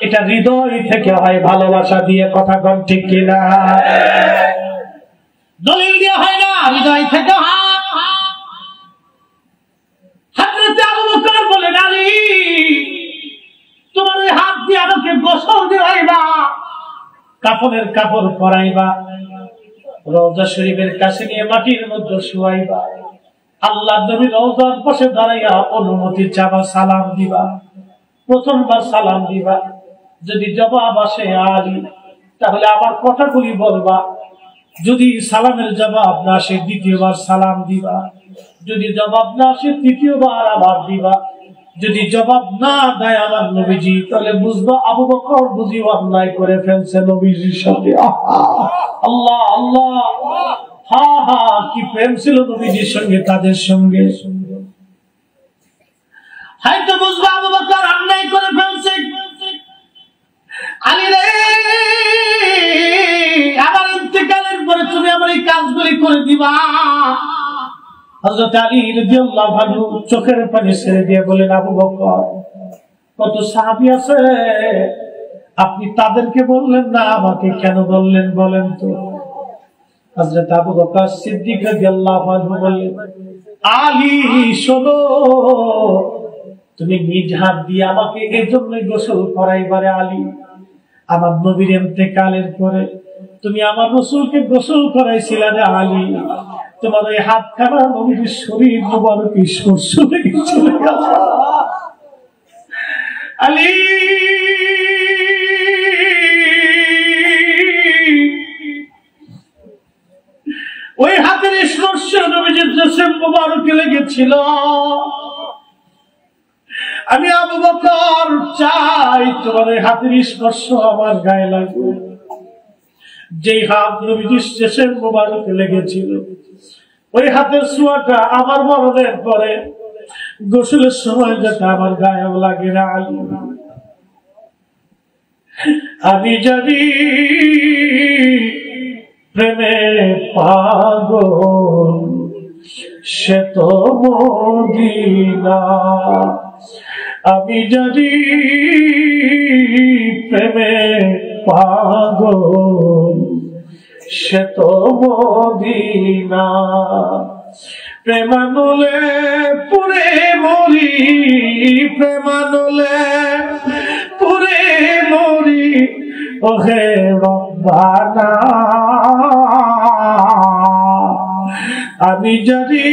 এটা হৃদয় থেকে হয়, ভালোবাসা দিয়ে। কথা কম ঠিক কিনা? দলিল দিয়ে হয় না, হৃদয় থেকে হয়। হযরত আবু বকর বলেন, আলী তোমার ওই হাত দিয়ে আমাকে গোসল দিবাইবা, কাফনের কাপড় পরাইবা, রওজা শরীফের কাছে নিয়ে মাটির মধ্যে শুয়াইবা, আল্লাহর নবী রওজার পাশে দাঁড়াইয়া অনুমতি চাবা, সালাম দিবা। প্রথমবার সালাম দিবা, যদি জবাব আসে আলী তাহলে আবার কথাগুলি বলবা। যদি সালামের জবাব না আসে দ্বিতীয়বার সালাম দিবা। যদি জবাব না আসে তৃতীয়বার আবার দিবা। যদি জবাব না দেয় আমার নবীজি, তাহলে বুঝবা আবু বকর বুঝি অন্যায় করে ফেলছে নবীজির সাথে। আল্লাহ আল্লাহ, হা হা, কি প্রেম ছিল নবীজির সঙ্গে, তাদের সঙ্গে। হয়তো বুঝবা আবু বকর অন্যায় করে ফেলছে। আলী রে, আমার ইন্তেকালের পরে তুমি আমার এই কাজগুলি করে দিবা। হযরত আলী রাদিয়াল্লাহু আনহু চোখের পানি ছেড়ে দিয়ে বলেন, আবু বকর, কত সাহাবী আছে, আপনি তাদেরকে বললেন না, আমাকে কেন বললেন বলেন তো? হযরত আবু বকর সিদ্দিক রাদিয়াল্লাহু আনহু বললেন, আলী শোনো, তুমি নিজ হাত দিয়ে আমাকে এজন্য গোসল করাইবারে। আলী, আমার নবীর ইন্তেকালের পরে তুমি আমার রাসূলকে গোসল করাইছিলা রে আলী। তোমার ওই হাতখানা নবীর শরীর মুবারক স্পর্শ লেগেছিল আলী। ওই হাতের স্পর্শ নবীজির জিসম মুবারকে লেগেছিল। আমি আবু বকর চাই তোমার ওই হাতের স্পর্শ আমার গায়ে লাগবে। যেই হাত নবীজির জিসম মুবারকে লেগেছিল, ওই হাতের ছোঁয়াটা আমার মরণের পরে গোসলের সময় যাতে আমার গায়ে লাগে না আলী। আমি জানি প্রেমে পাগল সে তো মদিনা। আমি যদি প্রেমে পাগল সে তো মদিনা। প্রেমানলে পুরে মরি, প্রেমানলে পুরে মরি ওহে রব্বানা। আমি যদি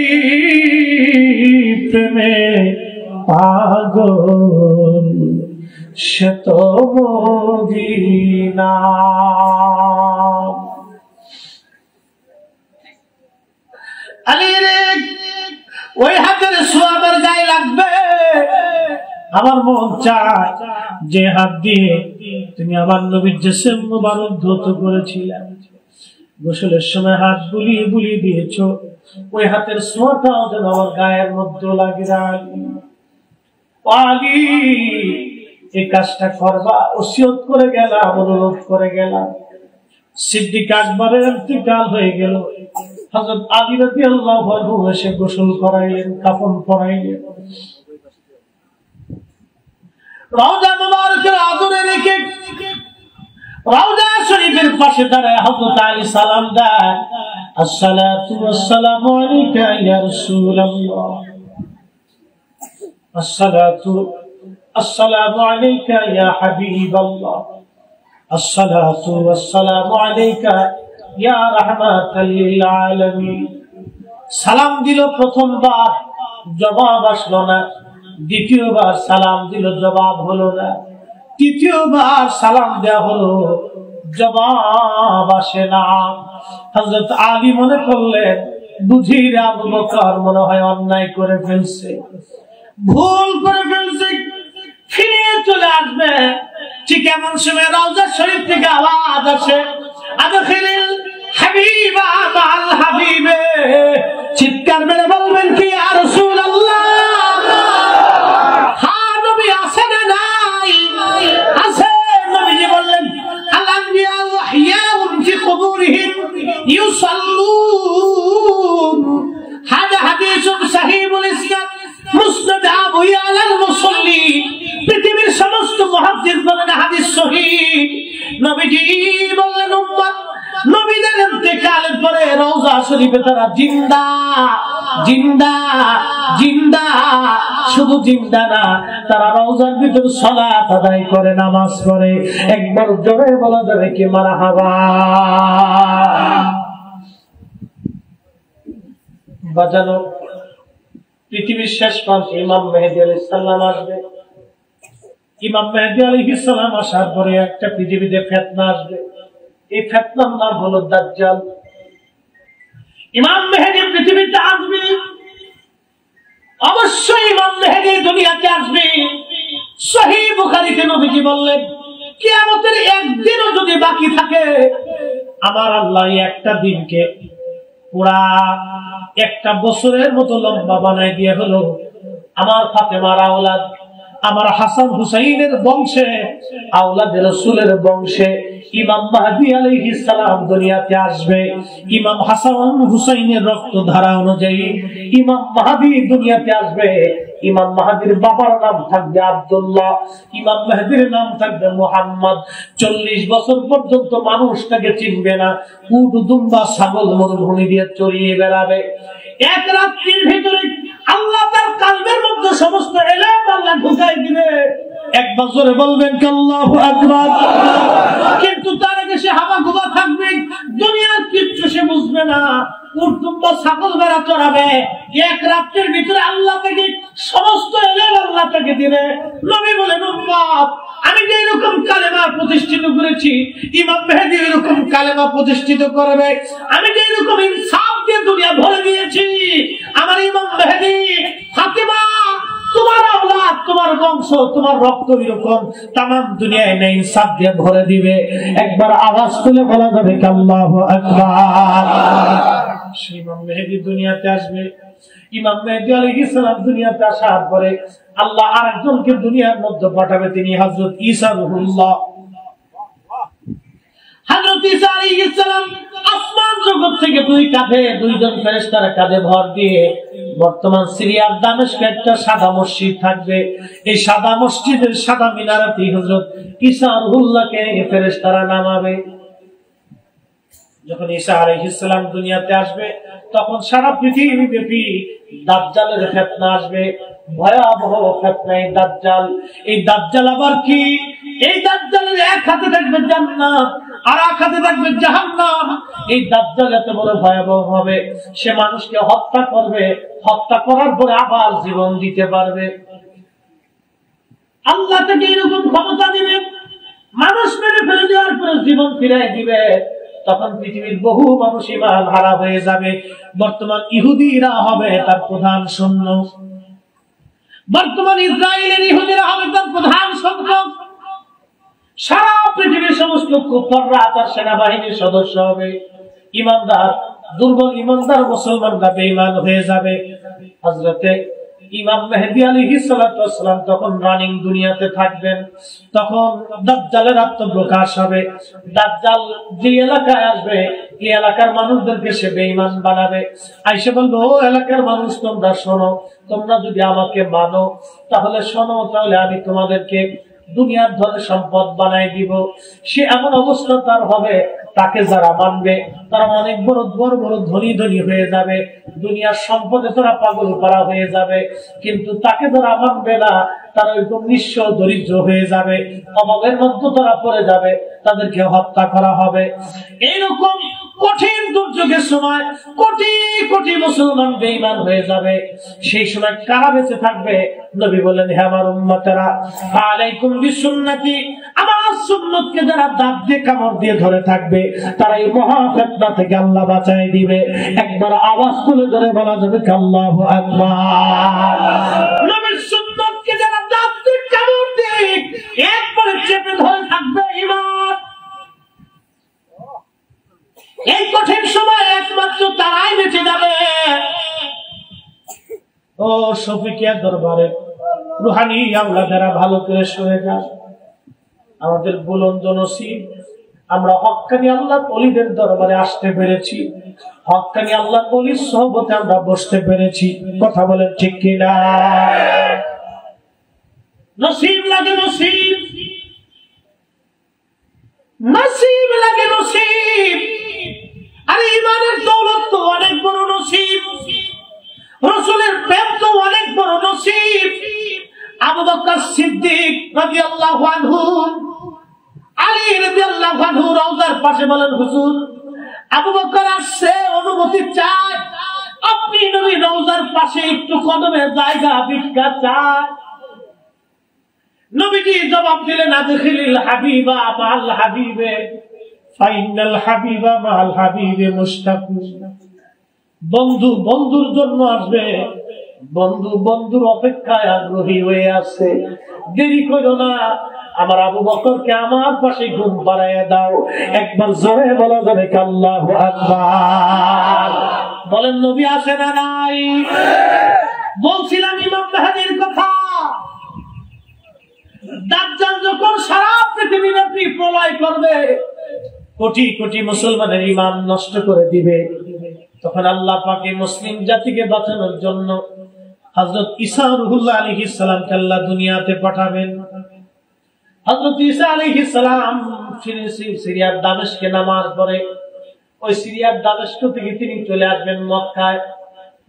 প্রেমে পাগল সে তো মদিনা। আলী রে ওই হাতের ছোঁয়া আমার গায়ে লাগবে। আমার মন চায় যে হাত দিয়ে তুমি আমার নবীর জিসম মুবারক ধৌত করেছিলেন, গোসলের সময় হাত বুলিয়ে বুলিয়ে দিয়েছ, ওই হাতের ছোঁয়াটাও যেন আমার গায়ের মধ্যে লাগে। আলী এই কাজটা করবা ওসিয়ত করে গেলাম, অনুরোধ করে গেলাম। সিদ্দিক আকবরের ইন্তেকাল হয়ে গেল। হযরত আলী রাদিয়াল্লাহু আনহু এসে গোসল করাইলেন, কাফন পরাইলেন। রওজা মুবারকের আদরে রেখে রওজা শরীফের পাশে দাঁড়ায় হযরত আলী সালাম দেয়, আসসালাতু ওয়াসসালামু আলাইকা ইয়া রাসূলুল্লাহ, আসসালাতু আসসালামু আলাইকা ইয়া হাবিবাল্লাহ, আসসালাতু ওয়াসসালামু আলাইকা ইয়া রাহমাতাল লিল আলামিন। সালাম দিল প্রথমবার, জবাব আসলো না। দ্বিতীয়বার সালাম দিল, জবাব হলো না। তৃতীয়বার সালাম দেয়া হলো, জবাব আসে না। হযরত আলী মনে করলেন বুঝি আবু বকর মনে হয় অন্যায় করে ফেলছে, ভুল করে ফেলছে, ফিরে চলে আসবে। ঠিক এমন সময় রওজা শরীফ থেকে আওয়াজ আসে, আদখিল হাবিবা মাল হাবিবে। চিৎকার মেরে বলবেন কি ইয়া রাসূলুল্লাহ, হ্যাঁ নবী আছেন নাই? আছে। নবীজি বললেন আল আনবিয়া ওয়াহইয়াউন ফি কুবুরিহিম ইউসাল্লুন। হাদা হাদিসুন সহিহুল ইসনাদ মুসনাদ আবু ইয়ালা আল মুসাল্লি। পৃথিবীর সমস্ত মুহাদ্দিস বলেন হাদিস সহিহ। নবীজি বললেন উম্মত নবীদের ইন্তেকালের পরে রওজা শরীফে তারা জিন্দা জিন্দা জিন্দা, শুধু জিন্দা না, তারা রওজার ভিতর সালাত আদায় করে, নামাজ পড়ে। একবার জোরে বলা যাবে কি মারহাবা। বাজানো পৃথিবীর শেষ প্রান্তে ইমাম মেহেদী আলাইহিস সালাম আসবে। ইমাম মেহেদী আলাইহিস সালাম আসার পরে একটা পৃথিবীতে ফিতনা আসবে। এই ফিতনার নাম হলো দাজ্জাল। ইমাম মেহেদী পৃথিবীতে আসবে, অবশ্যই ইমাম মেহেদী দুনিয়াতে আসবে। সহিহ বুখারীতে নবীজি বললেন কিয়ামতের একদিনও যদি বাকি থাকে, আমার আল্লাহ একটা দিনকে পুরা একটা বছরের মতো লম্বা বানাই দিয়ে হলো আমার ফাতেমার আওলাদ, আমার হাসান হুসাইনের বংশে, আওলাদে রাসূলের বংশে ইমাম মাহদী আলাইহিস সালাম দুনিয়াতে আসবে। ইমাম হাসান হুসাইনের রক্তধারা অনুযায়ী ইমাম মাহদী দুনিয়াতে আসবে। ইমাম মাহদীর বাবার নাম থাকবে আব্দুল্লাহ, ইমাম মেহেদীর নাম থাকবে মুহাম্মদ। 40 বছর পর্যন্ত মানুষ তাকে চিনবে না। উট দুম্বা ছাগল মরুভূমি দিয়ে চড়িয়ে বেড়াবে। এক রাত্রির ভিতরে আল্লাহ তার কলবের মধ্যে সমস্ত ইলম আল্লাহ ঢুকাই দিবে। একবার জোরে বলবেন কি আল্লাহু আকবার। কিন্তু তার আগে সে হাবা গোবা থাকবে, দুনিয়ার কিচ্ছু সে বুঝবে না। উর্দুম্বা ছাগল বেড়া চড়াবে। এক রাত্রির ভিতরে আল্লাহ থেকে সমস্ত ইলম আল্লাহ তাকে দিবে। নবী বলেন উম্মত আমি যে এরকম কালেমা প্রতিষ্ঠিত করেছি, ইমাম মেহেদী এরকম কালেমা প্রতিষ্ঠিত করবে। আমি যে এরকম ইনসাফ দিয়ে দুনিয়া ভরে দিয়েছি, আমার ইমাম মেহেদী ফাতেমা তোমার আওলাদ, তোমার বংশ, তোমার রক্ত এরকম তামাম দুনিয়ায় নেই, ইনসাফ দিয়ে ভরে দিবে। একবার আওয়াজ তুলে বলা যাবে কি আল্লাহু আকবার। সেই ইমাম মেহেদী দুনিয়াতে আসবে। ইমাম মেহেদী আলাইহিস সালাম দুনিয়াতে আসার পরে আল্লাহ আরেকজনকে দুনিয়ার মধ্যে পাঠাবে, তিনি হযরত ঈসা রূহুল্লাহ। হযরত ঈসা আলাইহিস সালাম আসমান জগৎ থেকে দুই কাঁধে দুইজন ফেরেশতার কাঁধে ভর দিয়ে বর্তমান সিরিয়ার দামেস্কে একটা সাদা মসজিদ থাকবে। এই সাদা মসজিদের সাদা মিনারাতে হযরত ঈসা রুহুল্লাহকে ফেরেশতারা নামাবে। যখন ঈসা আলাইহিস সালাম দুনিয়াতে আসবে তখন সারা পৃথিবী ব্যাপী দাজ্জালের ফিতনা আসবে, ভয়াবহ ফিতনা এই দাজ্জাল। এই দাজ্জাল আবার কি? এই দাজ্জালের এক হাতে থাকবে জান্নাত আর এক হাতে থাকবে জাহান্নাম। এই দাজ্জাল এত বড় ভয়াবহ হবে, সে মানুষকে হত্যা করবে, হত্যা করার পরে আবার জীবন দিতে পারবে। আল্লাহ তাকে এরকম ক্ষমতা দিবে, মানুষ মেরে ফেলে দেওয়ার পরে জীবন ফিরিয়ে দিবে। তখন পৃথিবীর বহু মানুষ ঈমান হারা হয়ে যাবে। বর্তমান ইহুদিরা হবে তার প্রধান সৈন্য, বর্তমান ইসরায়েলের ইহুদিরা হবে তার প্রধান সৈন্য। সারা পৃথিবীর সমস্ত কুফাররা তার সেনাবাহিনীর সদস্য হবে। ঈমানদার, দুর্বল ঈমানদার মুসলমানরা বেঈমান হয়ে যাবে। হযরতে ইমাম মেহেদী আলাইহিস সালাতু ওয়াস সালাম তখন রানিং দুনিয়াতে থাকবেন। তখন দাজ্জালের আত্মপ্রকাশ হবে। দাজ্জাল যে এলাকায় আসবে এই এলাকার মানুষদেরকে সে বেঈমান বানাবে। আইসা বলবে, ও এলাকার মানুষ তোমরা শোনো, তোমরা যদি আমাকে মানো তাহলে শোনো, তাহলে আমি তোমাদেরকে দুনিয়ার ধরে সম্পদ বানাই দিব। সে এমন অবস্থা তার হবে, তাকে যারা মানবে তারা অনেক বড় বড় বড় ধনী ধনী হয়ে যাবে, দুনিয়ার সম্পদে তারা পাগল করা হয়ে যাবে। কিন্তু তাকে যারা মানবে না তারা একদম নিঃস্ব দরিদ্র হয়ে যাবে, অভাবের মধ্যে তারা পড়ে যাবে, তাদেরকে হত্যা করা হবে। এইরকম কঠিন দুর্যোগের সময় কোটি কোটি মুসলমান বেঈমান হয়ে যাবে। সেই সময় কারা বেঁচে থাকবে? নবী বলেন, হে আমার উম্মতেরা, আলাইকুম বিসুন্নতি, আমার সুন্নতকে যারা দাঁত দিয়ে কামড় দিয়ে ধরে থাকবে তারা এই মহা ফিতনা থেকে আল্লাহ বাঁচায় দিবে। একবার আওয়াজ তুলে ধরে বলা যাবে আল্লাহু আকবার। নবীর সুন্নতকে যারা দাঁত দিয়ে কামড় দিয়ে একবারে চেপে ধরে থাকবে ঈমান। এই কঠিন সময় একমাত্র তারাই বেঁচে যাবে। ও শফিকিয়া দরবারে রুহানি আওলাদেরা ভালো করে শুনে যান, আমাদের বুলন্দ নসিব আমরা হক্কানি আল্লাহ ওলিদের দরবারে আসতে পেরেছি, হক্কানি আল্লাহ ওলির সোহবতে আমরা বসতে পেরেছি। কথা বলেন ঠিক কিনা? নসিব লাগে নসিব, নসিব লাগে নসিব। আরে ঈমানের দৌলত তো অনেক বড় নসিব, রাসূলের প্রেম তো অনেক বড় নসিব। আবু বকর সিদ্দিক রাদিয়াল্লাহু আনহু, আলী রাদিয়াল্লাহু আনহু রওজার পাশে বলেন, হুজুর আবু বকর আসছে, অনুমতি চায়, আপনি নবী রওজার পাশে একটু কদমের জায়গা ভিক্ষা চায়। নবীজি জবাব দিলেন, আদখিলিল হাবিবা মাল হাবিবে ফাইনাল হাবিবা মাল হাবিবে মুশতাকু। বন্ধু বন্ধুর জন্য আসবে, বন্ধু বন্ধুর অপেক্ষায় আগ্রহী হয়ে আছে, দেরি করো না। আমার আবু বকরকে আমার পাশে ঘুম পাড়াইয়া দাও। একবার জোরে বলা যাবে আল্লাহু আকবার। বলেন নবী আসে না নাই? বলছিলাম ইমাম মেহেদীর কথা। দাজ্জাল যখন সারা পৃথিবী ব্যাপী প্রলয় করবে, কোটি কোটি মুসলমানের ঈমান নষ্ট করে দিবে, তখন আল্লাহ পাক মুসলিম জাতিকে বাঁচানোর জন্য হযরত ঈসা রুহুল্লাহ আলাইহিস সালামকে আল্লাহ দুনিয়াতে পাঠাবেন। হযরত ঈসা আলাইহিস সালাম সিরিয়ার দামেস্কে নামার পরে ওই সিরিয়ার দামেস্ক থেকে তিনি চলে আসবেন মক্কায়।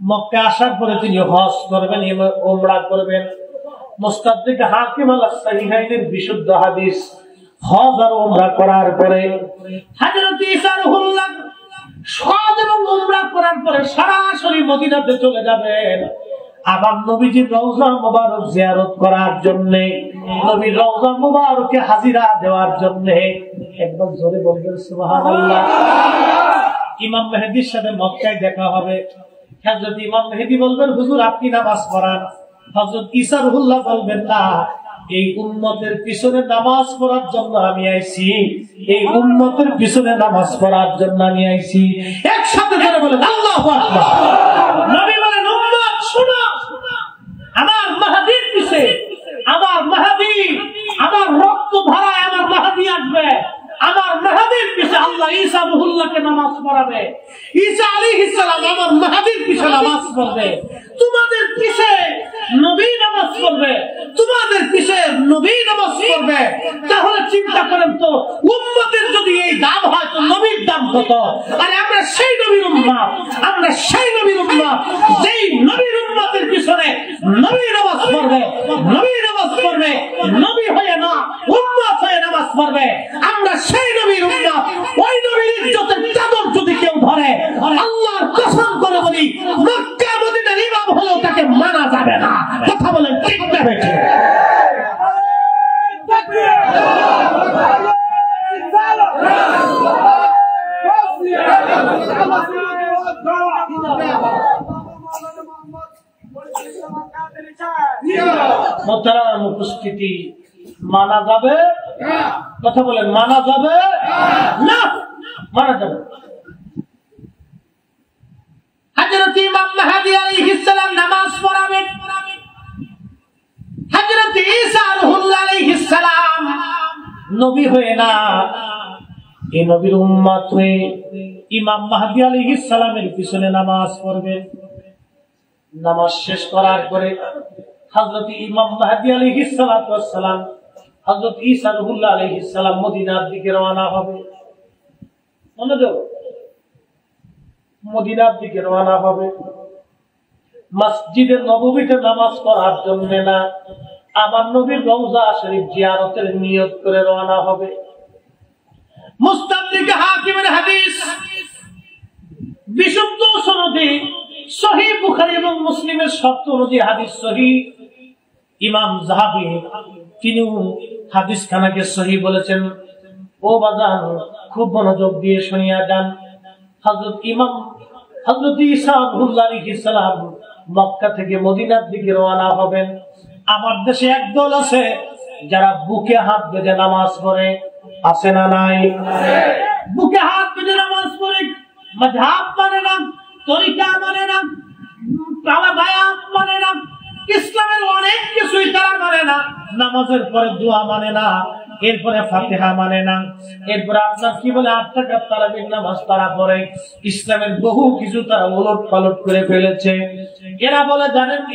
মক্কা আসার পরে তিনি হজ করবেন, উমরা করবেন। মুস্তাদরিক হাকিম আল সাহিহাইনের বিশুদ্ধ হাদিস, হজ আর উমরা করার পরে হযরত ঈসা রুহুল্লাহ হজ এবং উমরা করার পরে সরাসরি মদিনাতে চলে যাবেন আবার নবীজির রওজা মুবারক জিয়ারত করার জন্য, নবীর রওজা মুবারকে হাজিরা দেওয়ার জন্য। একদম জোরে বলবেন সুবহানাল্লাহ। ইমাম মেহেদীর সাথে মক্কায় দেখা হবে। হযরত ইমাম মেহেদী বলবেন, হুজুর আপনি নামাজ পড়ান। হযরত ঈসা রুহুল্লাহ বলবেন, না, এই উম্মতের পিছনে নামাজ পড়ার জন্য আমি আইছি, এই উম্মতের পিছনে নামাজ পড়ার জন্য আমি আইছি। একসাথে জোরে বলেন আল্লাহু আকবার। নবী বলেন, উম্মত শোনো, আমার মাহদীর পিছে, আমার মাহদী, আমার রক্ত ধারায় আমার মাহদী আসবে, আমার মাহদীর পিছে আল্লাহ ঈসা রুহুল্লাহকে নামাজ পড়াবে। ঈসা আলাইহিস সালাম আমার মাহদীর পিছে নামাজ পড়বে। তোমাদের পিছে নবী নামাজ পড়বে, তোমাদের পিছে নবী নামাজ পড়বে, তাহলে চিন্তা করেন তো উম্মতের যদি এই দাম হয় তো নবীর দাম কত? আর আমরা সেই নবীর উম্মত, আমরা সেই নবীর উম্মত যেই নবীর উম্মতের পিছনে নবী নামাজ পড়বে, নবী নামাজ পড়বে, নবী হয়ে না উম্মত হয়ে নামাজ পড়বে। আমরা সেই নবীর উম্মত, ওই নবীর ইজ্জতের চাদর যদি কেউ ধরে, আল্লাহর কসম করে বলি মক্কা মদিনার ইমাম হলেও তাকে মানা যাবে না। কথা বলেন ঠিক না বেঠিক? মোহতারাম উপস্থিতি, মানা যাবে? কথা বলেন, মানা যাবে না? মানা যাবে। হযরত ইমাম মাহদী আলাইহিস সালাম নামাজ পড়াবেন, হযরত ঈসা রূহুল্লাহ আলাইহিস সালাম নবী হয়ে না, এই নবীর উম্মত হয়ে ইমাম মাহদী আলাইহিস সালামের পিছনে নামাজ পড়বেন। নামাজ শেষ করার পরে হযরত ইমাম মাহদী আলাইহিস সালাতু ওয়াস সালাম, হযরত ঈসা রূহুল্লাহ আলাইহিস সালাম মদিনার দিকে রওনা হবে। মনোযোগ, মদিনার দিকে রওনা হবে। মসজিদে নববীতে নামাজ পড়ার জন্য না, আমার নবীর রওজা শরীফ জিয়ারতের নিয়ত করে রওনা হবে। মুস্তাদরিক হাকিমের হাদিস, বিশুদ্ধ সনদে সহিহ বুখারী এবং মুসলিমের শর্ত অনুযায়ী হাদিস সহিহ। ইমাম যাহাবী তিনি হাদিস খানাকে সহিহ বলেছেন। ও বাজান, খুব মনোযোগ দিয়ে শুনিয়া যান। হযরত ঈসা আলাইহিস সালাম মক্কা থেকে মদিনার দিকে রওনা হবেন। আমার দেশে একদল আছে যারা বুকে হাত বেঁধে নামাজ পড়ে, আছে না নাই? বুকে হাত বেঁধে নামাজ পড়ে, মাযহাব মানে না, তরিকা মানে না, বায়াত মানে না, ইসলামের অনেক কিছুই তারা মানে না। নামাজের পরে দোয়া মানে না, এরপরে ফাতিহা মানে না, এরপরে আপনার কি বলে 8 রাকাত তারাবির নামাজ তারা পড়ে। ইসলামের বহু কিছু তারা উলট পালট করে ফেলেছে।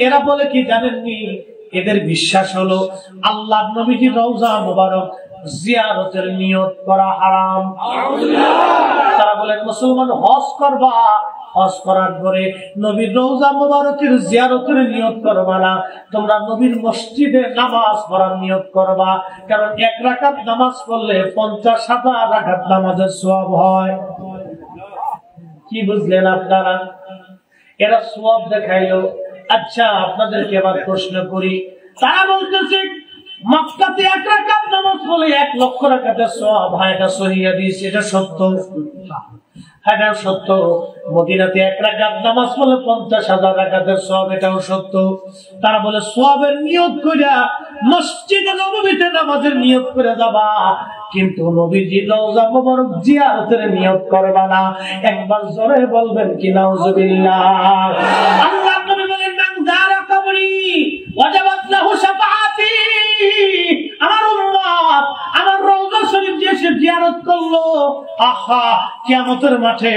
এরা বলে কি জানেননি? এদের বিশ্বাস হলো আল্লাহর নবীজির রওজা মুবারক জিয়ারতের নিয়ত করা হারাম। তারা বলেন মুসলমান হজ করবা, হজ করার পরে নবীর রওজা মুবারকের জিয়ারতের নিয়ত করবা না, তোমরা নবীর মসজিদে নামাজ পড়ার নিয়ত করবা। কারণ 1 রাকাত নামাজ পড়লে 50,000 রাকাত নামাজের সওয়াব হয়। কি বুঝলেন আপনারা? এরা সওয়াব দেখাইলো। আচ্ছা, আপনাদেরকে আবার প্রশ্ন করি, তারা বলতেছে মক্কাতে 1 রাকাত নামাজ পড়লে 1 লক্ষ রাকাতের সওয়াব হয়। এটা সহিহ হাদিস, এটা সত্য। এটা সত্য। মদিনাতে 1 রাকাত নামাজ পড়লে 50,000 রাকাতের সওয়াব, এটাও সত্য। তারা বলে সওয়াবের নিয়ত কইরা মসজিদে নববীতে নামাজের নিয়ত করে যাবা, কিন্তু নবীজির রওজা মুবারক জিয়ারতের নিয়ত করবা না। একবার জোরে বলবেন কি নাউজুবিল্লাহ? আল্লাহ নবী বলেন মান যারা কবরি ওয়াজাবাত লাহু শাফাআতি। আমার উম্মত আমার রওজা শরীফ যে জিয়ারত করলো, আহা, কিয়ামতের মাঠে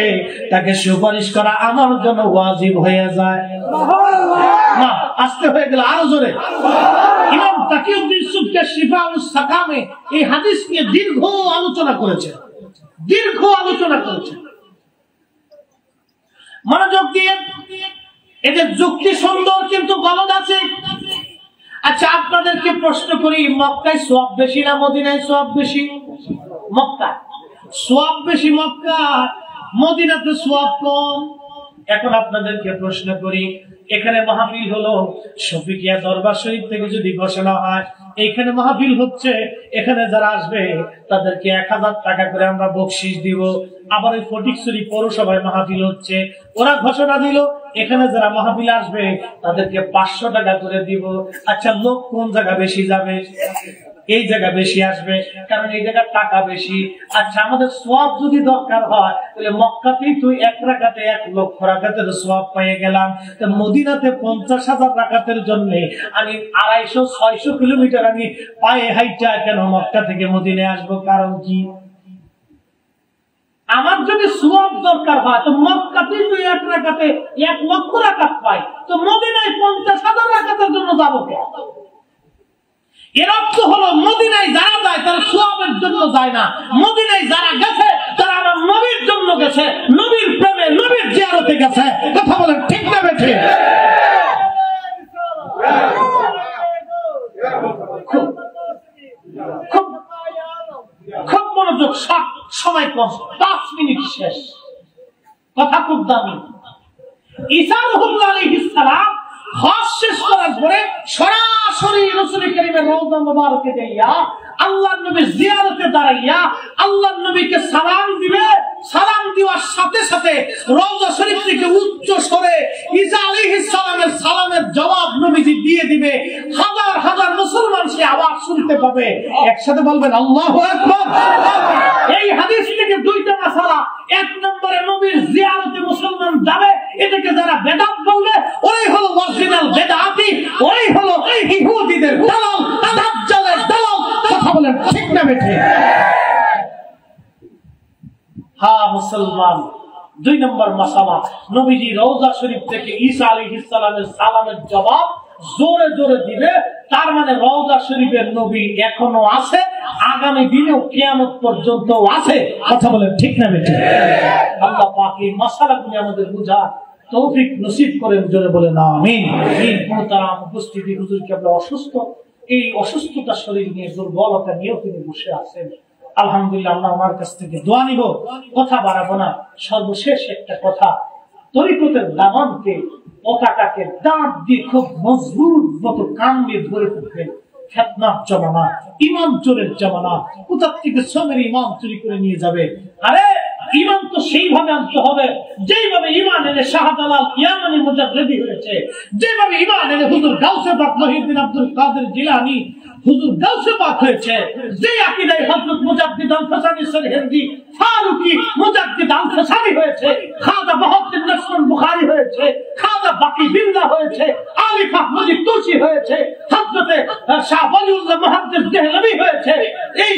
তাকে সুপারিশ করা আমার জন্য ওয়াজিব হয়ে যায়। না, আস্তে হয়ে গেল, আরো জোরে। ইমাম তাকিউদ্দিন সুবকি শিফাউস সাকামে এই হাদিস নিয়ে দীর্ঘ আলোচনা করেছেন। মনোযোগ দিয়ে, এদের যুক্তি সুন্দর কিন্তু গলদ আছে। আচ্ছা, আপনাদেরকে প্রশ্ন করি, মক্কায় সওয়াব বেশি না মদিনায় সওয়াব বেশি? মক্কায় সওয়াব বেশি, মক্কায়, মদিনাতে সওয়াব কম। এখন আপনাদেরকে প্রশ্ন করি, এখানে মাহফিল হলো শফিকিয়া দরবার শরীফ থেকে যদি ঘোষণা হয় এখানে মাহফিল হচ্ছে, এখানে যারা আসবে তাদেরকে 1000 টাকা করে আমরা বকশিশ দিব। আবার ওই ফটিকছড়ি পৌরসভায় মাহফিল হচ্ছে, ওরা ঘোষণা দিল এখানে যারা মাহফিল আসবে তাদেরকে 500 টাকা করে দিব। আচ্ছা, লোক কোন জায়গা বেশি যাবে? এই জায়গা বেশি আসবে, কারণ এই জায়গার টাকা বেশি। আচ্ছা, আমাদের সওয়াব যদি দরকার হয় তাহলে মক্কাতেই তুই 1 রাকাতে 1 লক্ষ রাকাতের সওয়াব পেয়ে গেলাম। মদিনাতে 50,000 রাকাতের জন্য আমি 250-600 কিলোমিটার আমি পায়ে হাইটা কেন মক্কা থেকে মদিনায় আসবো? কারণ কি? আমার যদি সওয়াব দরকার হয় তো মক্কাতেই তুই 1 রাকাতে 1 লক্ষ রাকাত পাই, তো মদিনায় 50,000 রাকাতের জন্য যাবো কেন? এর অর্থ হলো মদিনায় যারা যায় তারা সওয়াবের জন্য যায় না, মদিনায় যারা গেছে তারা আমার নবীর জন্য গেছে, নবীর প্রেমে নবীর জিয়ারতে গেছে। কথা বলেন ঠিক না বেঠে? খুব মনোযোগ, সময় কম, 5 মিনিট শেষ। কথা খুব দামি। ঈসা আলাইহিস সালাম হজ শেষ করার পরে সরাসরি রাসূল কারীমের রওজা মুবারকে যাইয়া আল্লাহর নবীর জিয়ারতে দাঁড়াইয়া আল্লাহর নবীকে সালাম দিবে। সালাম দেওয়ার সাথে সাথে রওজা শরীফ থেকে উচ্চ স্বরে ঈসা আলাইহিস সালামের সালামের জবাব নবীজি দিয়ে দিবে। হাজার হাজার মুসলমান সে আওয়াজ শুনতে পাবে। একসাথে বলবেন আল্লাহু আকবার। এই হাদিস থেকে দুইটা মাসালা। 1 নম্বরে নবীর জিয়ারতে মুসলমান যাবে, এটাকে যারা বেদাত বলবে ওরাই হলো অরিজিনাল বেদাতি, ওরাই হলো ইহুদিদের দালাল, দাজ্জালের দালাল। কথা বলেন ঠিক না বেঠে? হ্যাঁ মুসলমান। 2 নম্বর মাসালা, নবীজি রওজা শরীফ থেকে ঈসা আলাইহিস সালামের সালামের জবাব জোরে জোরে দিবে। তার মানে রওজা শরীফের নবী এখনো আছে, আগামী দিনেও কিয়ামত পর্যন্ত আছে। কথা বলেন ঠিক না বেঠে? আল্লাহ পাক এই মাসালাগুলো আমাদের বুঝা তৌফিক নসিব করেন, জোরে বলেন আমিন। মুহতারাম উপস্থিতি, হুজুর কেবলা অসুস্থ, এই অসুস্থতা শরীর নিয়ে দুর্বলতা নিয়েও তিনি বসে আছেন। আলহামদুলিল্লাহ, আমরা ওনার কাছ থেকে দোয়া নিব, কথা বাড়াবো না। সর্বশেষ একটা কথা, তরিকতের দামানকে, পতাকাকে দাঁত দিয়ে খুব মজবুত মতো কান দিয়ে ধরে থাকবেন। ফিতনার জামানা, ইমান চোরের জামানা, কোথা থেকে সবের ইমান চুরি করে নিয়ে যাবে। আরে ইমান তো সেইভাবে আনতে হবে যেইভাবে ইমান এনে শাহজালাল ইয়ামানি মুজাদ্দিদি হয়েছে, যেভাবে ইমান এনে হুজুর গাউসে পাক মহিউদ্দিন আব্দুল কাদের জিলানী হুজুর গাউসে পাক হয়েছে, যে আকীদায় হযরত মুজাদ্দিদ আল-ফাসানি সরহিন্দি ফারুকি মুজাদ্দিদ আল-ফাসানি হয়েছে, খাজা বাহাউদ্দিন নসরুল বুখারী হয়েছে, খাজা বাকি বিল্লাহ হয়েছে, আলিফ আহমদি তুসি হয়েছে, হযরত শাহ ওয়ালিউল্লাহ মুহাদ্দিস দেহলভী হয়েছে। এই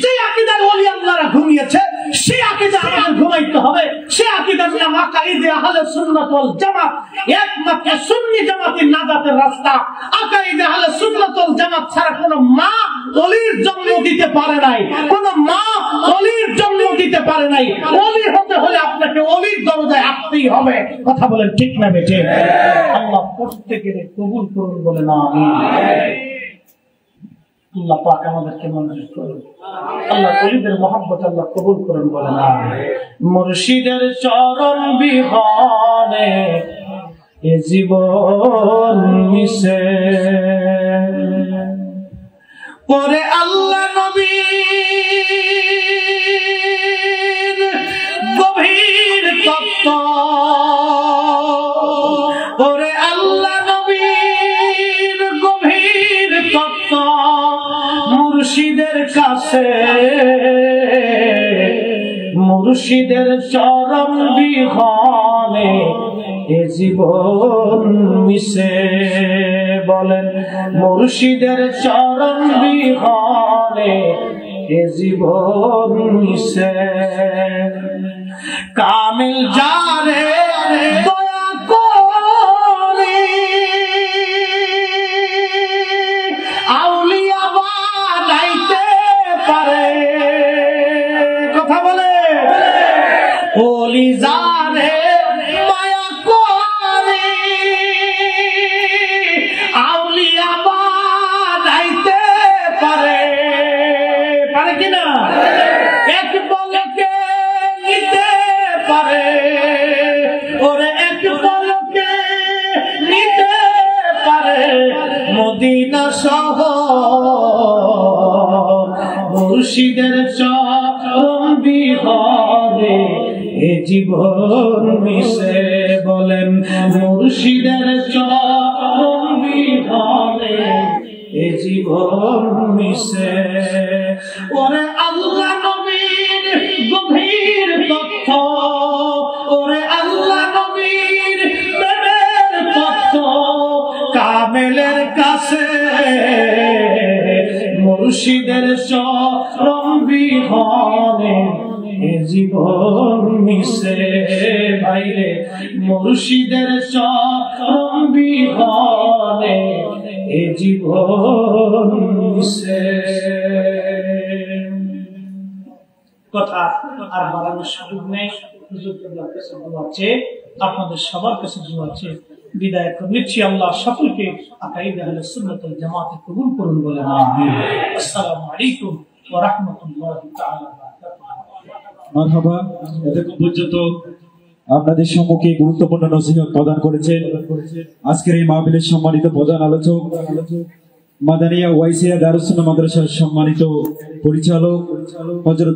যে আকীদার ওলি আল্লাহরা ঘুমিয়েছে, সেই আকীদা আমাদের ঘুমাইতে হবে। সেই আকীদার নাম আকাইদে আহলে সুন্নাত ওয়াল জামাত। একমাত্র সুন্নি জামাতের নাজাতের রাস্তা। আকাইদে আহলে সুন্নাত ওয়াল জামাত ছাড়া কোনো মা ওলির জন্ম দিতে পারে নাই, কোনো মা ওলির জন্ম দিতে পারে নাই। ওলি হতে হলে আপনাকে ওলির দরজায় আসতেই হবে। কথা বলেন ঠিক না বেঠে? আল্লাহ প্রত্যেকের কবুল করুন, বলেন আমিন। আল্লাহ পাক আমাদেরকে মঞ্জুর করুন। আল্লাহ ওলিদের মহব্বত আল্লাহ কবুল করুন, বলেন আমিন। মুর্শিদের চরণ বিহনে এ জীবন মিশে, পরে আল্লাহ নবীর গভীর তত্ত্ব, পরে আল্লাহ নবীর গভীর তত্ত্ব মুর্শিদের কাছে, মুর্শিদের চরণ বিহনে এ জীবন মিশে। বলেন মুর্শিদের চরণ বিহনে এ জীবন মিশে। কামিল যারে দয়া করে আউলিয়া বানাইতে পারে। কথা বলে ওলি যারে মায়া করে আউলিয়া বানাইতে পারে। পারে কিনা? এক পলকে নিতে পারে, ওরে এক পলকে নিতে পারে। মদিনা শহর মুর্শিদের চরণ বিহনে এ জীবন মিশে। বলেন মুর্শিদের চরণ বিহনে এ জীবন মিশে। ওরে আল্লাহ নবীর গভীর তথ্য, ওরে আল্লাহ নবীর প্রেমের তথ্য কামেলের কাছে মুর্শিদের চরণ বিহনে এ জীবন মিশে। ভাইরে মুর্শিদের চরণ বিহনে এ জীবন সে কথা আর বাড়ানোর সুযোগ নেই। হুজুরদের কাছে দোয়া আছে, আপনাদের সবার কাছে দোয়া আছে। বিদায় করে নিচ্ছি। আল্লাহ সকলকে আকাইদে আহলে সুন্নাত ওয়াল জামাতে কবুল করুন বলে আমিন। আসসালামু আলাইকুম ওয়া রাহমাতুল্লাহি তাআলা ওয়া বারাকাতুহু। মারহাবা। এতক্ষণ পর্যন্ত আপনাদের সম্মুখে গুরুত্বপূর্ণ নসিহত প্রদান করেছেন আজকের এই মাহফিলের সম্মানিত প্রধান আলোচক, মাদানিয়া ওয়াইসিয়া দারুস সুন্নাহ মাদ্রাসার সম্মানিত পরিচালক হযরত